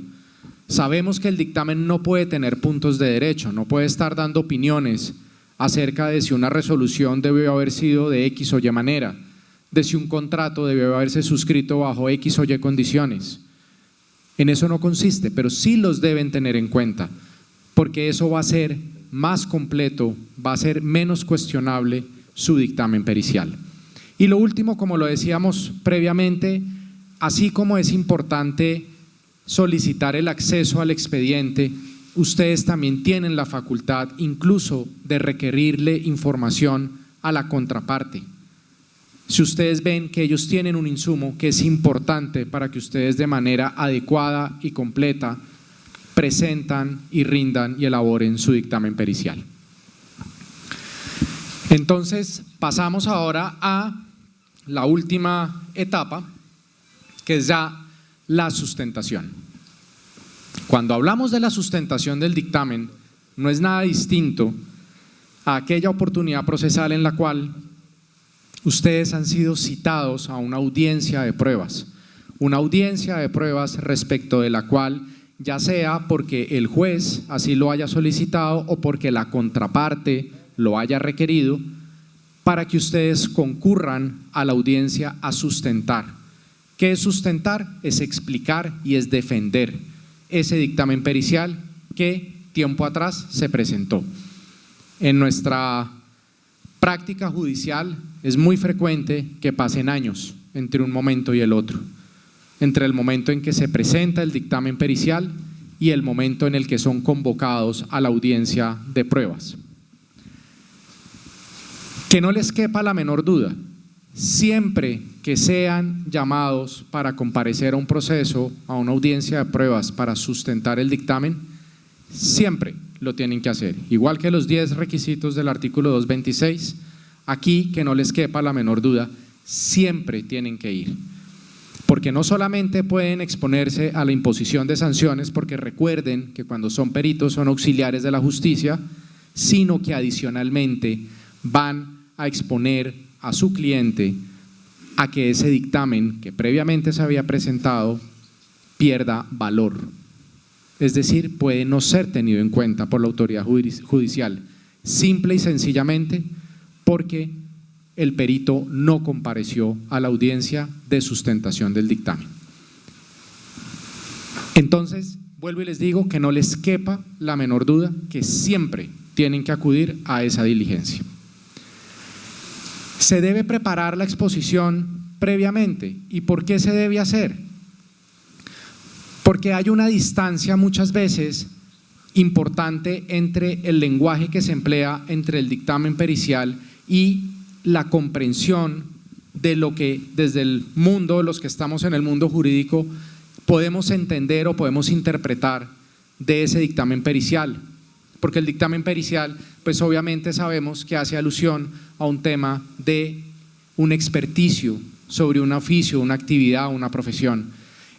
Sabemos que el dictamen no puede tener puntos de derecho, no puede estar dando opiniones acerca de si una resolución debió haber sido de X o Y manera, de si un contrato debió haberse suscrito bajo X o Y condiciones. En eso no consiste, pero sí los deben tener en cuenta, porque eso va a ser más completo, va a ser menos cuestionable su dictamen pericial. Y lo último, como lo decíamos previamente, así como es importante solicitar el acceso al expediente, ustedes también tienen la facultad incluso de requerirle información a la contraparte. Si ustedes ven que ellos tienen un insumo que es importante para que ustedes de manera adecuada y completa presentan y rindan y elaboren su dictamen pericial. Entonces, pasamos ahora a la última etapa, que es ya la sustentación. Cuando hablamos de la sustentación del dictamen, no es nada distinto a aquella oportunidad procesal en la cual ustedes han sido citados a una audiencia de pruebas respecto de la cual, ya sea porque el juez así lo haya solicitado o porque la contraparte lo haya requerido, para que ustedes concurran a la audiencia a sustentar. ¿Qué es sustentar? Es explicar y es defender ese dictamen pericial que tiempo atrás se presentó. En nuestra práctica judicial es muy frecuente que pasen años entre un momento y el otro, entre el momento en que se presenta el dictamen pericial y el momento en el que son convocados a la audiencia de pruebas. Que no les quepa la menor duda, siempre que sean llamados para comparecer a un proceso, a una audiencia de pruebas para sustentar el dictamen, siempre lo tienen que hacer. Igual que los 10 requisitos del artículo 226, aquí que no les quepa la menor duda, siempre tienen que ir. Porque no solamente pueden exponerse a la imposición de sanciones, porque recuerden que cuando son peritos son auxiliares de la justicia, sino que adicionalmente van a exponer a su cliente a que ese dictamen que previamente se había presentado pierda valor. Es decir, puede no ser tenido en cuenta por la autoridad judicial, simple y sencillamente porque el perito no compareció a la audiencia de sustentación del dictamen. Entonces, vuelvo y les digo que no les quepa la menor duda que siempre tienen que acudir a esa diligencia. Se debe preparar la exposición previamente. ¿Y por qué se debe hacer? Porque hay una distancia muchas veces importante entre el lenguaje que se emplea entre el dictamen pericial y la comprensión de lo que desde el mundo, los que estamos en el mundo jurídico, podemos entender o podemos interpretar de ese dictamen pericial. Porque el dictamen pericial, pues obviamente sabemos que hace alusión a un tema de un experticio sobre un oficio, una actividad, una profesión.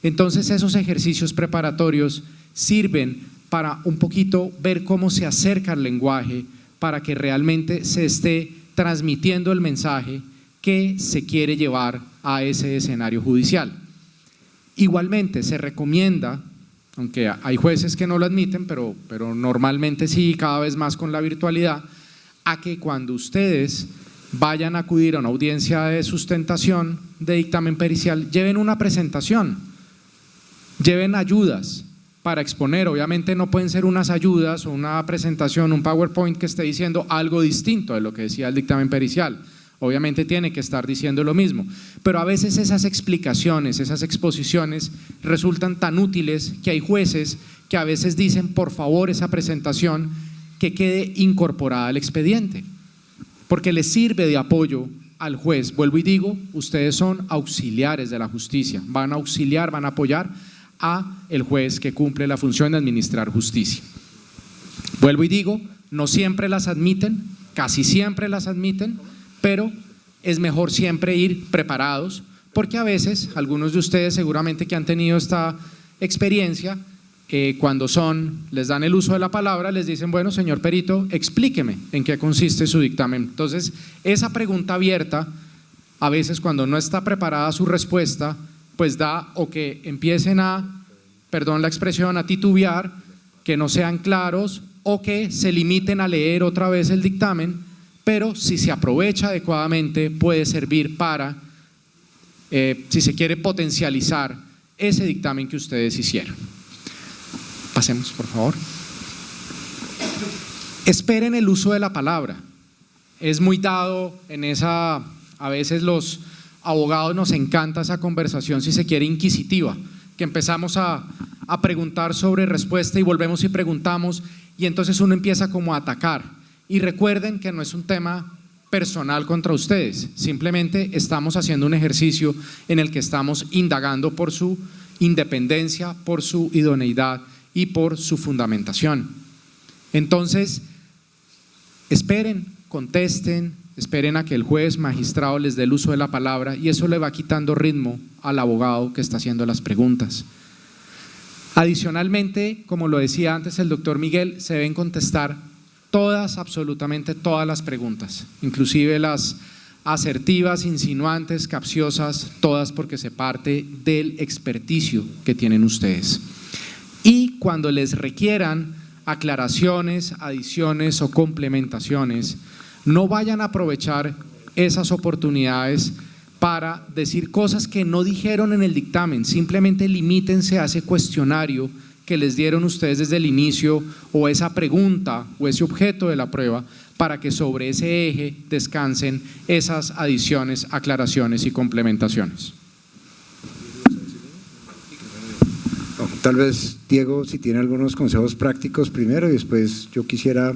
Entonces esos ejercicios preparatorios sirven para un poquito ver cómo se acerca el lenguaje para que realmente se esté transmitiendo el mensaje que se quiere llevar a ese escenario judicial. Igualmente se recomienda, aunque hay jueces que no lo admiten, pero normalmente sí, cada vez más con la virtualidad, a que cuando ustedes vayan a acudir a una audiencia de sustentación de dictamen pericial, lleven una presentación, lleven ayudas para exponer. Obviamente no pueden ser unas ayudas o una presentación, un PowerPoint que esté diciendo algo distinto de lo que decía el dictamen pericial. Obviamente tiene que estar diciendo lo mismo, pero a veces esas explicaciones, esas exposiciones resultan tan útiles que hay jueces que a veces dicen, por favor, esa presentación que quede incorporada al expediente, porque les sirve de apoyo al juez. Vuelvo y digo, ustedes son auxiliares de la justicia, van a auxiliar, van a apoyar a el juez que cumple la función de administrar justicia. Vuelvo y digo, no siempre las admiten, casi siempre las admiten, pero es mejor siempre ir preparados, porque a veces algunos de ustedes seguramente que han tenido esta experiencia, cuando les dan el uso de la palabra, les dicen, bueno, señor perito, explíqueme en qué consiste su dictamen. Entonces, esa pregunta abierta, a veces cuando no está preparada su respuesta, pues da o que empiecen a, perdón la expresión, a titubear, que no sean claros o que se limiten a leer otra vez el dictamen, pero si se aprovecha adecuadamente puede servir para, si se quiere, potencializar ese dictamen que ustedes hicieron. Pasemos, por favor. Esperen el uso de la palabra. Es muy dado en esa, a veces los abogados nos encanta esa conversación, si se quiere, inquisitiva, que empezamos a preguntar sobre respuesta y volvemos y preguntamos, y entonces uno empieza como a atacar. Y recuerden que no es un tema personal contra ustedes, simplemente estamos haciendo un ejercicio en el que estamos indagando por su independencia, por su idoneidad y por su fundamentación. Entonces, esperen, contesten, esperen a que el juez magistrado les dé el uso de la palabra y eso le va quitando ritmo al abogado que está haciendo las preguntas. Adicionalmente, como lo decía antes el doctor Miguel, se deben contestar todas, absolutamente todas las preguntas, inclusive las asertivas, insinuantes, capciosas, todas, porque se parte del experticio que tienen ustedes. Y cuando les requieran aclaraciones, adiciones o complementaciones, no vayan a aprovechar esas oportunidades para decir cosas que no dijeron en el dictamen, simplemente limítense a ese cuestionario que les dieron ustedes desde el inicio o esa pregunta o ese objeto de la prueba para que sobre ese eje descansen esas adiciones, aclaraciones y complementaciones. Tal vez, Diego, si tiene algunos consejos prácticos primero y después yo quisiera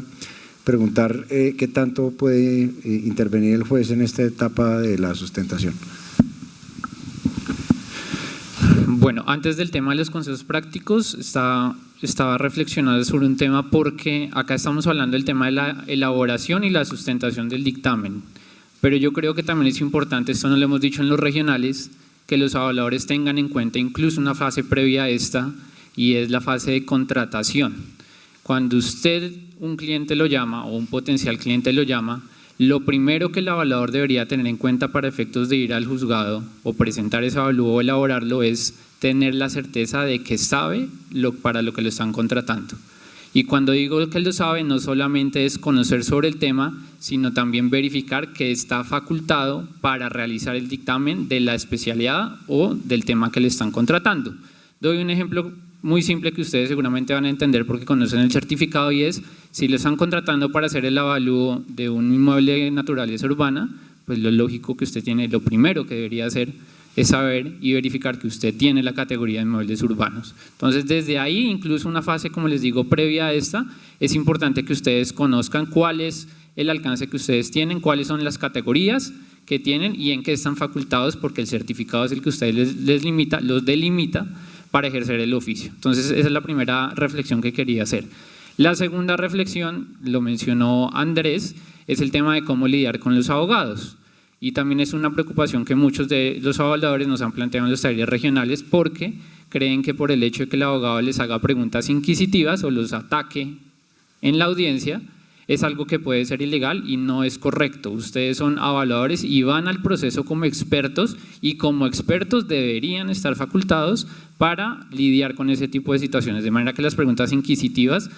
preguntar qué tanto puede intervenir el juez en esta etapa de la sustentación. Bueno, antes del tema de los consejos prácticos, estaba reflexionando sobre un tema porque acá estamos hablando del tema de la elaboración y la sustentación del dictamen, pero yo creo que también es importante, esto no lo hemos dicho en los regionales, que los avaladores tengan en cuenta incluso una fase previa a esta y es la fase de contratación. Cuando usted, un cliente lo llama o un potencial cliente lo llama, lo primero que el avalador debería tener en cuenta para efectos de ir al juzgado o presentar ese avalúo o elaborarlo es tener la certeza de que sabe para lo que lo están contratando. Y cuando digo que lo sabe, no solamente es conocer sobre el tema, sino también verificar que está facultado para realizar el dictamen de la especialidad o del tema que le están contratando. Doy un ejemplo muy simple que ustedes seguramente van a entender porque conocen el certificado y es, si lo están contratando para hacer el avalúo de un inmueble de naturaleza urbana, pues lo lógico que usted tiene, lo primero que debería hacer es saber y verificar que usted tiene la categoría de inmuebles urbanos. Entonces, desde ahí, incluso una fase, como les digo, previa a esta, es importante que ustedes conozcan cuál es el alcance que ustedes tienen, cuáles son las categorías que tienen y en qué están facultados, porque el certificado es el que ustedes los delimita para ejercer el oficio. Entonces, esa es la primera reflexión que quería hacer. La segunda reflexión, lo mencionó Andrés, es el tema de cómo lidiar con los abogados. Y también es una preocupación que muchos de los avaladores nos han planteado en los talleres regionales porque creen que por el hecho de que el abogado les haga preguntas inquisitivas o los ataque en la audiencia, es algo que puede ser ilegal y no es correcto. Ustedes son evaluadores y van al proceso como expertos, y como expertos deberían estar facultados para lidiar con ese tipo de situaciones, de manera que las preguntas inquisitivas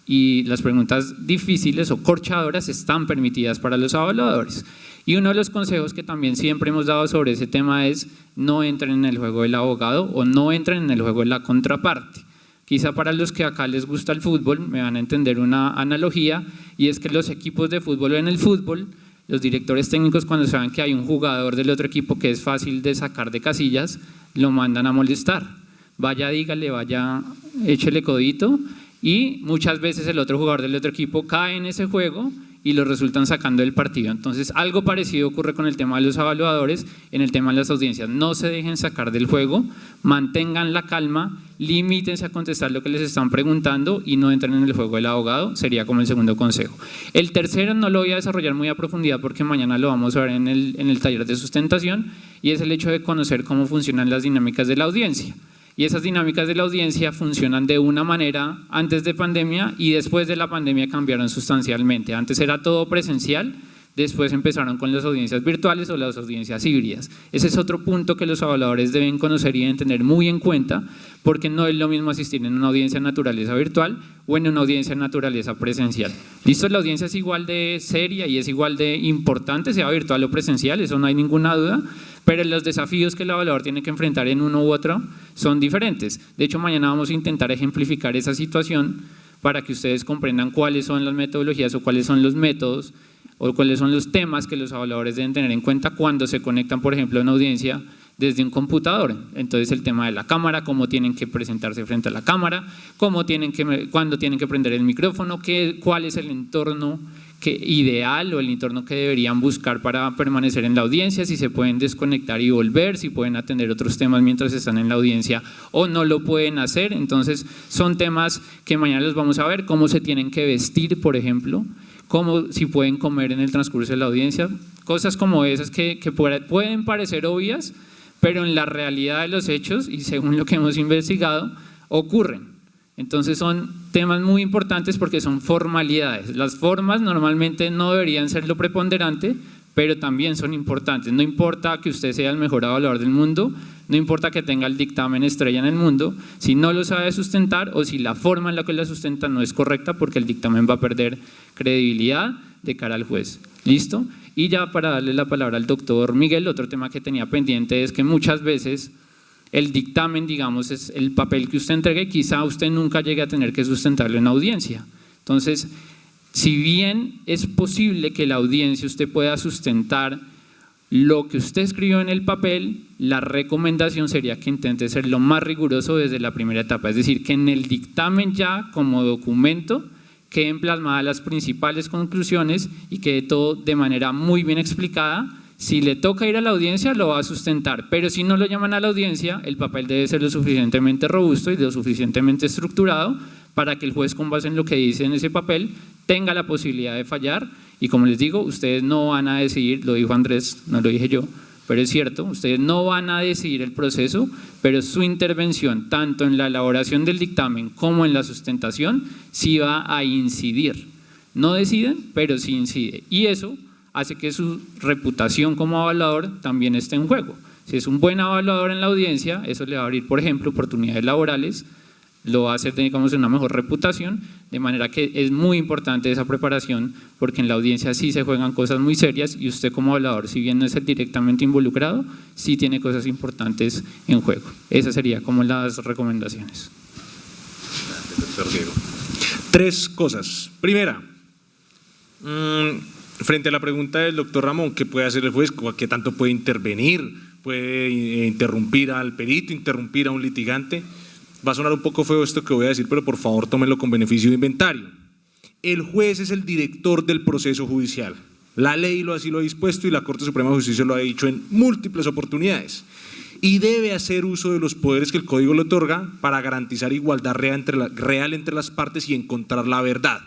y las preguntas difíciles o corchadoras están permitidas para los evaluadores. Y uno de los consejos que también siempre hemos dado sobre ese tema es: no entren en el juego del abogado o no entren en el juego de la contraparte. Quizá para los que acá les gusta el fútbol me van a entender una analogía, y es que los equipos de fútbol o en el fútbol, los directores técnicos, cuando saben que hay un jugador del otro equipo que es fácil de sacar de casillas, lo mandan a molestar. Vaya, dígale, vaya, échele codito, y muchas veces el otro jugador del otro equipo cae en ese juego y lo resultan sacando del partido. Entonces, algo parecido ocurre con el tema de los evaluadores, en el tema de las audiencias. No se dejen sacar del juego, mantengan la calma, limítense a contestar lo que les están preguntando y no entren en el juego del abogado, sería como el segundo consejo. El tercero no lo voy a desarrollar muy a profundidad porque mañana lo vamos a ver en el taller de sustentación, y es el hecho de conocer cómo funcionan las dinámicas de la audiencia. Y esas dinámicas de la audiencia funcionan de una manera antes de pandemia, y después de la pandemia cambiaron sustancialmente. Antes era todo presencial, después empezaron con las audiencias virtuales o las audiencias híbridas. Ese es otro punto que los evaluadores deben conocer y deben tener muy en cuenta, porque no es lo mismo asistir en una audiencia de naturaleza virtual o en una audiencia de naturaleza presencial. Listo, la audiencia es igual de seria y es igual de importante, sea virtual o presencial, eso no hay ninguna duda, pero los desafíos que el evaluador tiene que enfrentar en uno u otro son diferentes. De hecho, mañana vamos a intentar ejemplificar esa situación para que ustedes comprendan cuáles son las metodologías o cuáles son los métodos o cuáles son los temas que los evaluadores deben tener en cuenta cuando se conectan, por ejemplo, a una audiencia desde un computador. Entonces, el tema de la cámara, cómo tienen que presentarse frente a la cámara, cuándo tienen que prender el micrófono, cuál es el entorno ideal o el entorno que deberían buscar para permanecer en la audiencia, si se pueden desconectar y volver, si pueden atender otros temas mientras están en la audiencia o no lo pueden hacer. Entonces, son temas que mañana los vamos a ver, cómo se tienen que vestir, por ejemplo, si pueden comer en el transcurso de la audiencia, cosas como esas que pueden parecer obvias, pero en la realidad de los hechos y según lo que hemos investigado, ocurren. Entonces son temas muy importantes porque son formalidades. Las formas normalmente no deberían ser lo preponderante, pero también son importantes. No importa que usted sea el mejor evaluador del mundo, no importa que tenga el dictamen estrella en el mundo, si no lo sabe sustentar o si la forma en la que lo sustenta no es correcta, porque el dictamen va a perder credibilidad de cara al juez. ¿Listo? Y ya para darle la palabra al doctor Miguel, otro tema que tenía pendiente es que muchas veces el dictamen, digamos, es el papel que usted entregue, quizá usted nunca llegue a tener que sustentarlo en audiencia. Entonces, si bien es posible que la audiencia usted pueda sustentar lo que usted escribió en el papel, la recomendación sería que intente ser lo más riguroso desde la primera etapa, es decir, que en el dictamen ya como documento queden plasmadas las principales conclusiones y quede todo de manera muy bien explicada. Si le toca ir a la audiencia, lo va a sustentar, pero si no lo llaman a la audiencia, el papel debe ser lo suficientemente robusto y lo suficientemente estructurado para que el juez, con base en lo que dice en ese papel, tenga la posibilidad de fallar. Y como les digo, ustedes no van a decidir, lo dijo Andrés, no lo dije yo, pero es cierto, ustedes no van a decidir el proceso, pero su intervención, tanto en la elaboración del dictamen como en la sustentación, sí va a incidir. No deciden, pero sí incide. Y eso hace que su reputación como evaluador también esté en juego. Si es un buen evaluador en la audiencia, eso le va a abrir, por ejemplo, oportunidades laborales, lo va a hacer, digamos, una mejor reputación, de manera que es muy importante esa preparación, porque en la audiencia sí se juegan cosas muy serias y usted como evaluador, si bien no es directamente involucrado, sí tiene cosas importantes en juego. Esas serían como las recomendaciones. Doctor Diego. 3 cosas. Primera, frente a la pregunta del doctor Ramón, ¿qué puede hacer el juez? ¿Qué tanto puede intervenir? ¿Puede interrumpir al perito, interrumpir a un litigante? Va a sonar un poco feo esto que voy a decir, pero por favor tómenlo con beneficio de inventario. El juez es el director del proceso judicial. La ley así lo ha dispuesto y la Corte Suprema de Justicia lo ha dicho en múltiples oportunidades. Y debe hacer uso de los poderes que el Código le otorga para garantizar igualdad real entre las partes y encontrar la verdad.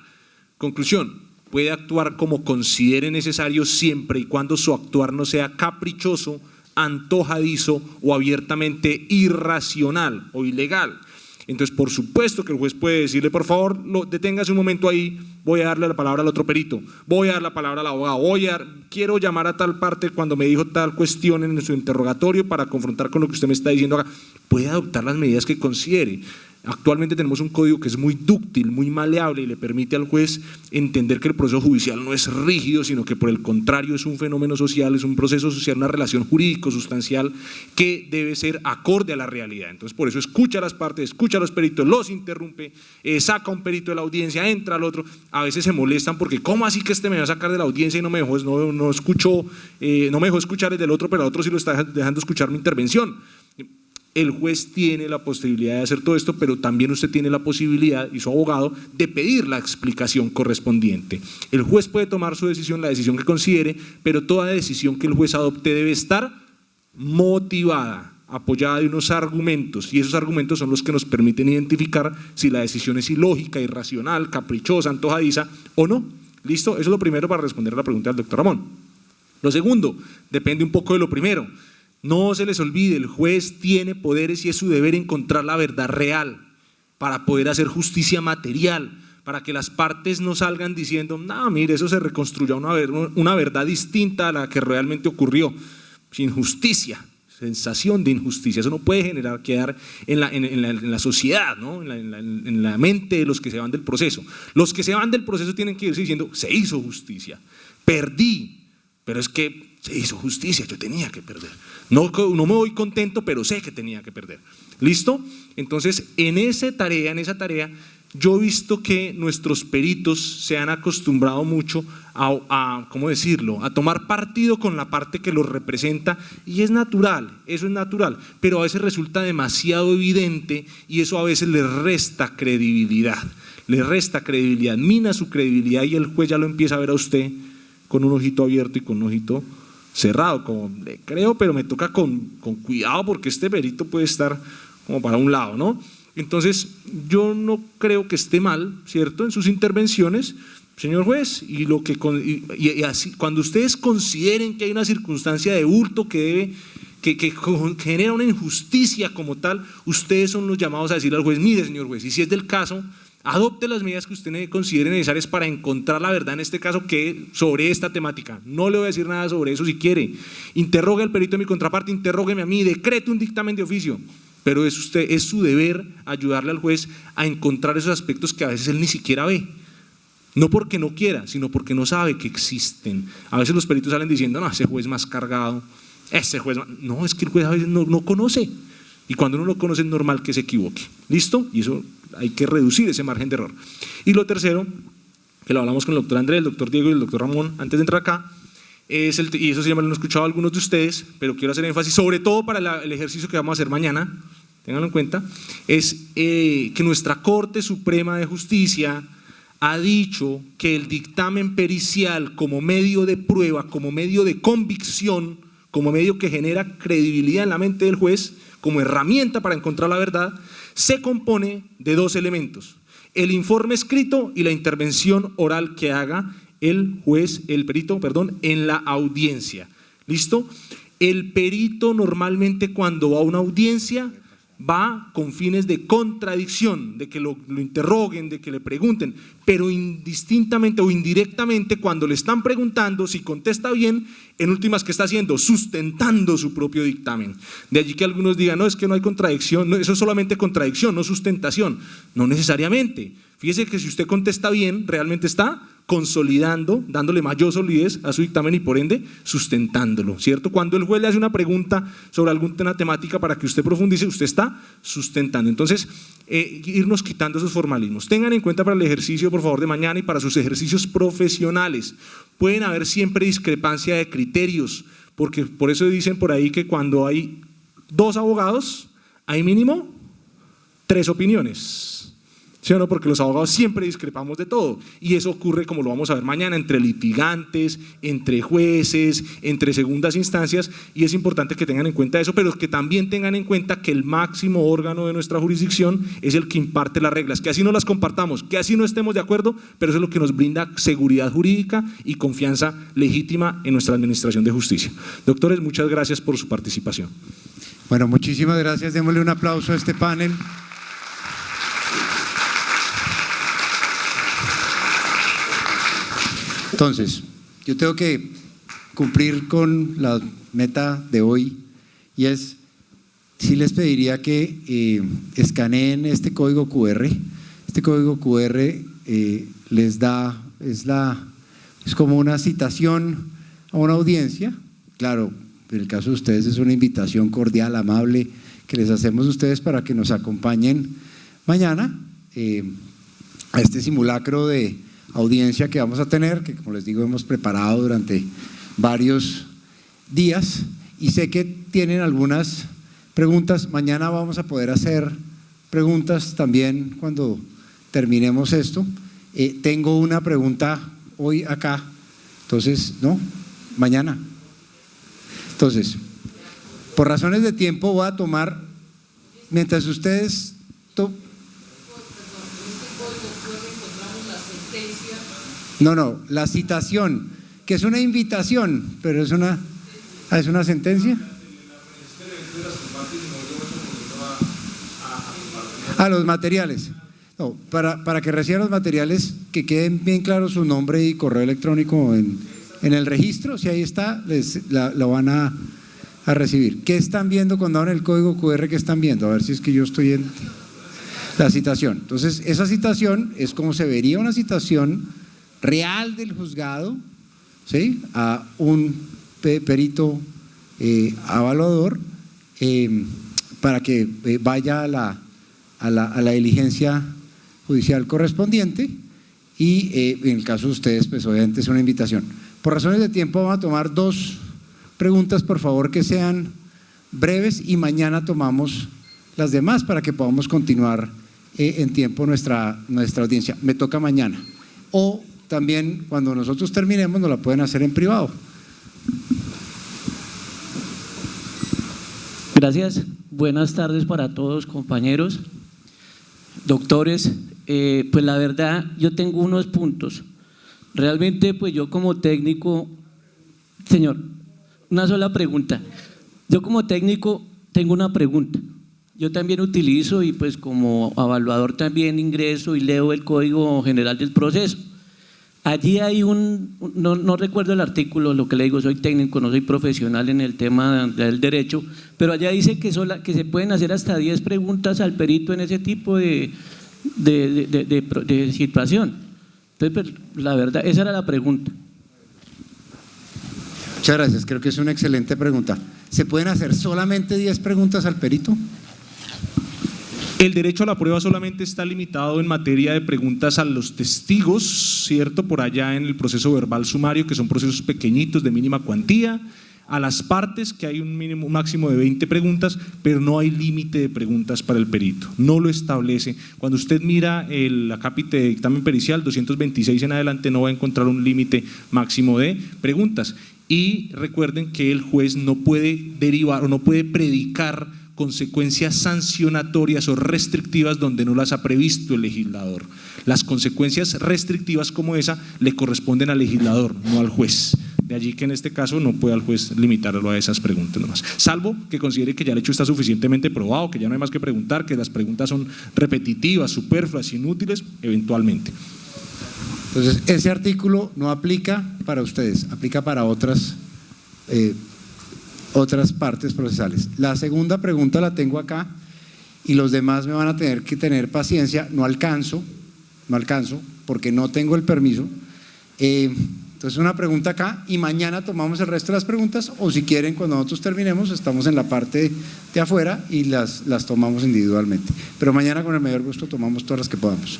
Conclusión, puede actuar como considere necesario siempre y cuando su actuar no sea caprichoso, antojadizo o abiertamente irracional o ilegal. Entonces, por supuesto que el juez puede decirle, por favor, deténgase un momento ahí, voy a darle la palabra al otro perito, voy a dar la palabra al abogado, quiero llamar a tal parte cuando me dijo tal cuestión en su interrogatorio para confrontar con lo que usted me está diciendo acá. Puede adoptar las medidas que considere. Actualmente tenemos un código que es muy dúctil, muy maleable y le permite al juez entender que el proceso judicial no es rígido, sino que por el contrario es un fenómeno social, es un proceso social, una relación jurídico-sustancial que debe ser acorde a la realidad. Entonces, por eso escucha a las partes, escucha a los peritos, los interrumpe, saca a un perito de la audiencia, entra al otro. A veces se molestan porque ¿cómo así que este me va a sacar de la audiencia y no me dejó, no me dejó escuchar el del otro, pero al otro sí lo está dejando escuchar mi intervención? El juez tiene la posibilidad de hacer todo esto, pero también usted tiene la posibilidad, y su abogado, de pedir la explicación correspondiente. El juez puede tomar su decisión, la decisión que considere, pero toda decisión que el juez adopte debe estar motivada, apoyada de unos argumentos, y esos argumentos son los que nos permiten identificar si la decisión es ilógica, irracional, caprichosa, antojadiza o no. ¿Listo? Eso es lo primero para responder a la pregunta del doctor Ramón. Lo segundo, depende un poco de lo primero. No se les olvide, el juez tiene poderes y es su deber encontrar la verdad real para poder hacer justicia material, para que las partes no salgan diciendo, no, mire, eso se reconstruyó una verdad distinta a la que realmente ocurrió. Injusticia, sensación de injusticia, eso no puede quedar en la sociedad, ¿no? en la mente de los que se van del proceso. Los que se van del proceso tienen que irse diciendo, se hizo justicia, perdí, pero es que se hizo justicia, yo tenía que perder. No me voy contento, pero sé que tenía que perder. ¿Listo? Entonces, en esa tarea, yo he visto que nuestros peritos se han acostumbrado mucho ¿cómo decirlo?, a tomar partido con la parte que los representa, y es natural, eso es natural, pero a veces resulta demasiado evidente y eso a veces les resta credibilidad, mina su credibilidad y el juez ya lo empieza a ver a usted con un ojito abierto y con un ojito cerrado, como le creo, pero me toca con cuidado porque este perito puede estar como para un lado, ¿no? Entonces, yo no creo que esté mal, ¿cierto?, en sus intervenciones, señor juez, y así, cuando ustedes consideren que hay una circunstancia de hurto que genera una injusticia como tal, ustedes son los llamados a decirle al juez, mire, señor juez, y si es del caso, adopte las medidas que usted considere necesarias para encontrar la verdad en este caso sobre esta temática. No le voy a decir nada sobre eso si quiere. Interrogue al perito de mi contraparte, interrógueme a mí, decrete un dictamen de oficio. Pero es su deber ayudarle al juez a encontrar esos aspectos que a veces él ni siquiera ve. No porque no quiera, sino porque no sabe que existen. A veces los peritos salen diciendo, no, ese juez más cargado, ese juez más… No, es que el juez a veces no conoce. Y cuando uno no conoce es normal que se equivoque. ¿Listo? Y eso hay que reducir ese margen de error. Y lo tercero, que lo hablamos con el doctor Andrés, el doctor Diego y el doctor Ramón antes de entrar acá, y eso sí ya me lo han escuchado algunos de ustedes, pero quiero hacer énfasis, sobre todo para el ejercicio que vamos a hacer mañana, ténganlo en cuenta, es que nuestra Corte Suprema de Justicia ha dicho que el dictamen pericial como medio de prueba, como medio de convicción, como medio que genera credibilidad en la mente del juez, como herramienta para encontrar la verdad, se compone de dos elementos: el informe escrito y la intervención oral que haga el perito, en la audiencia. ¿Listo? El perito normalmente cuando va a una audiencia va con fines de contradicción, de que lo interroguen, de que le pregunten, pero indistintamente o indirectamente cuando le están preguntando, si contesta bien, en últimas, ¿qué está haciendo? Sustentando su propio dictamen. De allí que algunos digan, no, es que no hay contradicción, no, eso es solamente contradicción, no sustentación. No necesariamente. Fíjese que si usted contesta bien, realmente está consolidando, dándole mayor solidez a su dictamen y por ende sustentándolo, ¿cierto? Cuando el juez le hace una pregunta sobre alguna temática para que usted profundice, usted está sustentando. Entonces, irnos quitando esos formalismos. Tengan en cuenta para el ejercicio, por favor, de mañana y para sus ejercicios profesionales. Pueden haber siempre discrepancia de criterios, porque por eso dicen por ahí que cuando hay dos abogados, hay mínimo 3 opiniones. ¿Sí o no? Porque los abogados siempre discrepamos de todo y eso ocurre, como lo vamos a ver mañana, entre litigantes, entre jueces, entre segundas instancias, y es importante que tengan en cuenta eso, pero que también tengan en cuenta que el máximo órgano de nuestra jurisdicción es el que imparte las reglas, que así no las compartamos, que así no estemos de acuerdo, pero eso es lo que nos brinda seguridad jurídica y confianza legítima en nuestra administración de justicia. Doctores, muchas gracias por su participación. Bueno, muchísimas gracias, démosle un aplauso a este panel. Entonces, yo tengo que cumplir con la meta de hoy y es, sí les pediría que escaneen este código QR. Este código QR les da, es como una citación a una audiencia. Claro, en el caso de ustedes es una invitación cordial, amable, que les hacemos a ustedes para que nos acompañen mañana a este simulacro de audiencia que vamos a tener, que como les digo hemos preparado durante varios días y sé que tienen algunas preguntas. Mañana vamos a poder hacer preguntas también cuando terminemos esto. Tengo una pregunta hoy acá, entonces, no, mañana. Entonces, por razones de tiempo voy a tomar, mientras ustedes… No, la citación, que es una invitación, pero es una sentencia. Los materiales. No, para que reciban los materiales, que queden bien claros su nombre y correo electrónico en el registro, si ahí está, lo van a recibir. ¿Qué están viendo cuando abren el código QR? ¿Qué están viendo? A ver si es que yo estoy en la citación. Entonces, esa citación es como se vería una citación real del juzgado, ¿sí?, a un perito evaluador para que vaya a la diligencia judicial correspondiente y en el caso de ustedes, pues obviamente es una invitación. Por razones de tiempo vamos a tomar 2 preguntas, por favor, que sean breves y mañana tomamos las demás para que podamos continuar en tiempo nuestra audiencia. Me toca mañana. O también cuando nosotros terminemos nos la pueden hacer en privado. Gracias. Buenas tardes para todos, compañeros, doctores. Pues la verdad, yo tengo unos puntos. Realmente, pues yo como técnico, señor, una sola pregunta. Yo como técnico tengo una pregunta. Yo también utilizo y pues como evaluador también ingreso y leo el Código General del Proceso. Allí hay no recuerdo el artículo, lo que le digo, soy técnico, no soy profesional en el tema del derecho, pero allá dice que se pueden hacer hasta 10 preguntas al perito en ese tipo de situación. Entonces, pues, la verdad, esa era la pregunta. Muchas gracias, creo que es una excelente pregunta. ¿Se pueden hacer solamente 10 preguntas al perito? El derecho a la prueba solamente está limitado en materia de preguntas a los testigos, ¿cierto? Por allá en el proceso verbal sumario, que son procesos pequeñitos de mínima cuantía, a las partes, que hay un máximo de 20 preguntas, pero no hay límite de preguntas para el perito, no lo establece. Cuando usted mira el acápite de dictamen pericial 226 en adelante no va a encontrar un límite máximo de preguntas. Y recuerden que el juez no puede derivar o no puede predicar consecuencias sancionatorias o restrictivas donde no las ha previsto el legislador. Las consecuencias restrictivas como esa le corresponden al legislador, no al juez. De allí que en este caso no puede al juez limitarlo a esas preguntas nomás, salvo que considere que ya el hecho está suficientemente probado, que ya no hay más que preguntar, que las preguntas son repetitivas, superfluas, inútiles, eventualmente. Entonces, ese artículo no aplica para ustedes, aplica para otras partes procesales. La segunda pregunta la tengo acá y los demás me van a tener que tener paciencia, no alcanzo porque no tengo el permiso. Entonces una pregunta acá y mañana tomamos el resto de las preguntas o si quieren cuando nosotros terminemos estamos en la parte de afuera y las tomamos individualmente. Pero mañana con el mayor gusto tomamos todas las que podamos.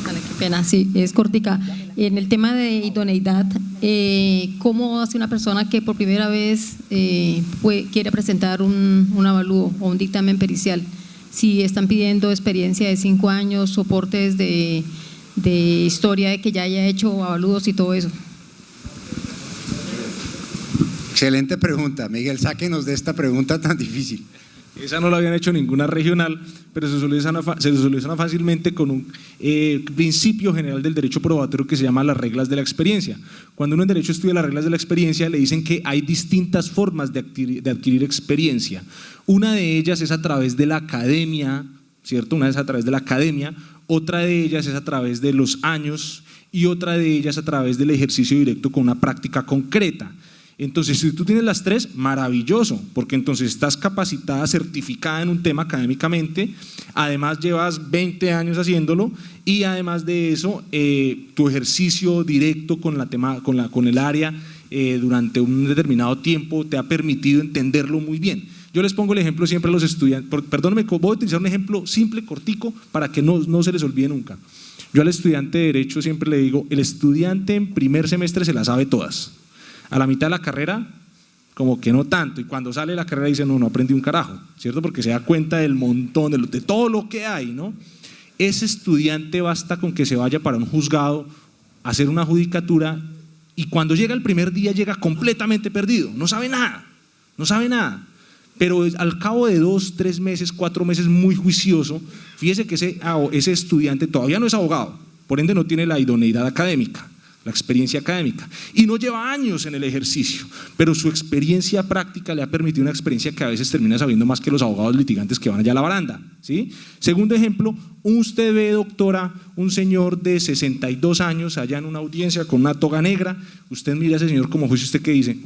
Vale, qué pena, sí, es cortica. En el tema de idoneidad, ¿cómo hace una persona que por primera vez quiere presentar un avalúo o un dictamen pericial? Si están pidiendo experiencia de 5 años, soportes de historia de que ya haya hecho avalúos y todo eso. Excelente pregunta, Miguel, sáquenos de esta pregunta tan difícil. Esa no la habían hecho ninguna regional, pero se soluciona fácilmente con un principio general del derecho probatorio que se llama las reglas de la experiencia. Cuando uno en derecho estudia las reglas de la experiencia, le dicen que hay distintas formas de adquirir experiencia. Una de ellas es a través de la academia, ¿cierto? Una es a través de la academia, otra de ellas es a través de los años y otra de ellas a través del ejercicio directo con una práctica concreta. Entonces, si tú tienes las tres, maravilloso, porque entonces estás capacitada, certificada en un tema académicamente, además llevas 20 años haciéndolo y además de eso, tu ejercicio directo con el área durante un determinado tiempo te ha permitido entenderlo muy bien. Yo les pongo el ejemplo siempre a los estudiantes, perdónenme, voy a utilizar un ejemplo simple, cortico, para que no se les olvide nunca. Yo al estudiante de Derecho siempre le digo, el estudiante en primer semestre se las sabe todas. A la mitad de la carrera, como que no tanto, y cuando sale de la carrera dice, no aprendí un carajo, ¿cierto? Porque se da cuenta del montón, de todo lo que hay, ¿no? Ese estudiante basta con que se vaya para un juzgado a hacer una judicatura y cuando llega el primer día llega completamente perdido, no sabe nada, pero al cabo de 2, 3 meses, 4 meses muy juicioso, fíjese que ese estudiante todavía no es abogado, por ende no tiene la idoneidad académica, la experiencia académica, y no lleva años en el ejercicio, pero su experiencia práctica le ha permitido una experiencia que a veces termina sabiendo más que los abogados litigantes que van allá a la baranda, ¿sí? Segundo ejemplo, usted ve, doctora, un señor de 62 años allá en una audiencia con una toga negra, usted mira a ese señor como juicio, usted que dice,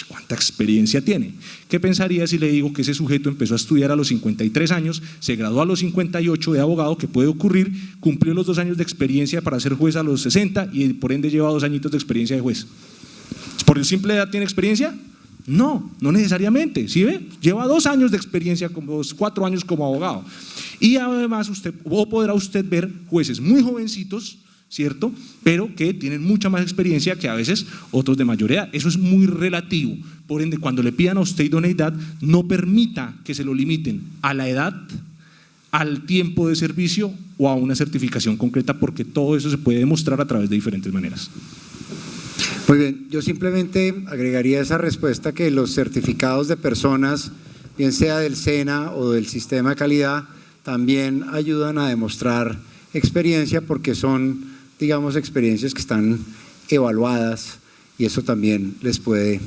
¿cuánta experiencia tiene? ¿Qué pensaría si le digo que ese sujeto empezó a estudiar a los 53 años, se graduó a los 58 de abogado, que puede ocurrir, cumplió los 2 años de experiencia para ser juez a los 60 y por ende lleva 2 añitos de experiencia de juez? ¿Por el simple edad tiene experiencia? No necesariamente, ¿sí ve? Lleva 2 años de experiencia, como 4 años como abogado. Y además podrá usted ver jueces muy jovencitos, ¿cierto? Pero que tienen mucha más experiencia que a veces otros de mayor edad. Eso es muy relativo. Por ende, cuando le pidan a usted idoneidad, no permita que se lo limiten a la edad, al tiempo de servicio o a una certificación concreta, porque todo eso se puede demostrar a través de diferentes maneras. Muy bien, yo simplemente agregaría esa respuesta que los certificados de personas, bien sea del SENA o del sistema de calidad, también ayudan a demostrar experiencia porque son, digamos, experiencias que están evaluadas y eso también les puede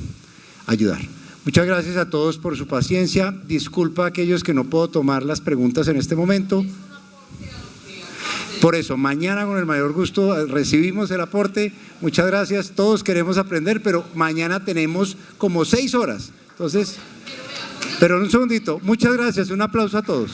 ayudar. Muchas gracias a todos por su paciencia. Disculpa a aquellos que no puedo tomar las preguntas en este momento. Por eso, mañana con el mayor gusto recibimos el aporte. Muchas gracias. Todos queremos aprender, pero mañana tenemos como 6 horas. Entonces, pero un segundito. Muchas gracias. Un aplauso a todos.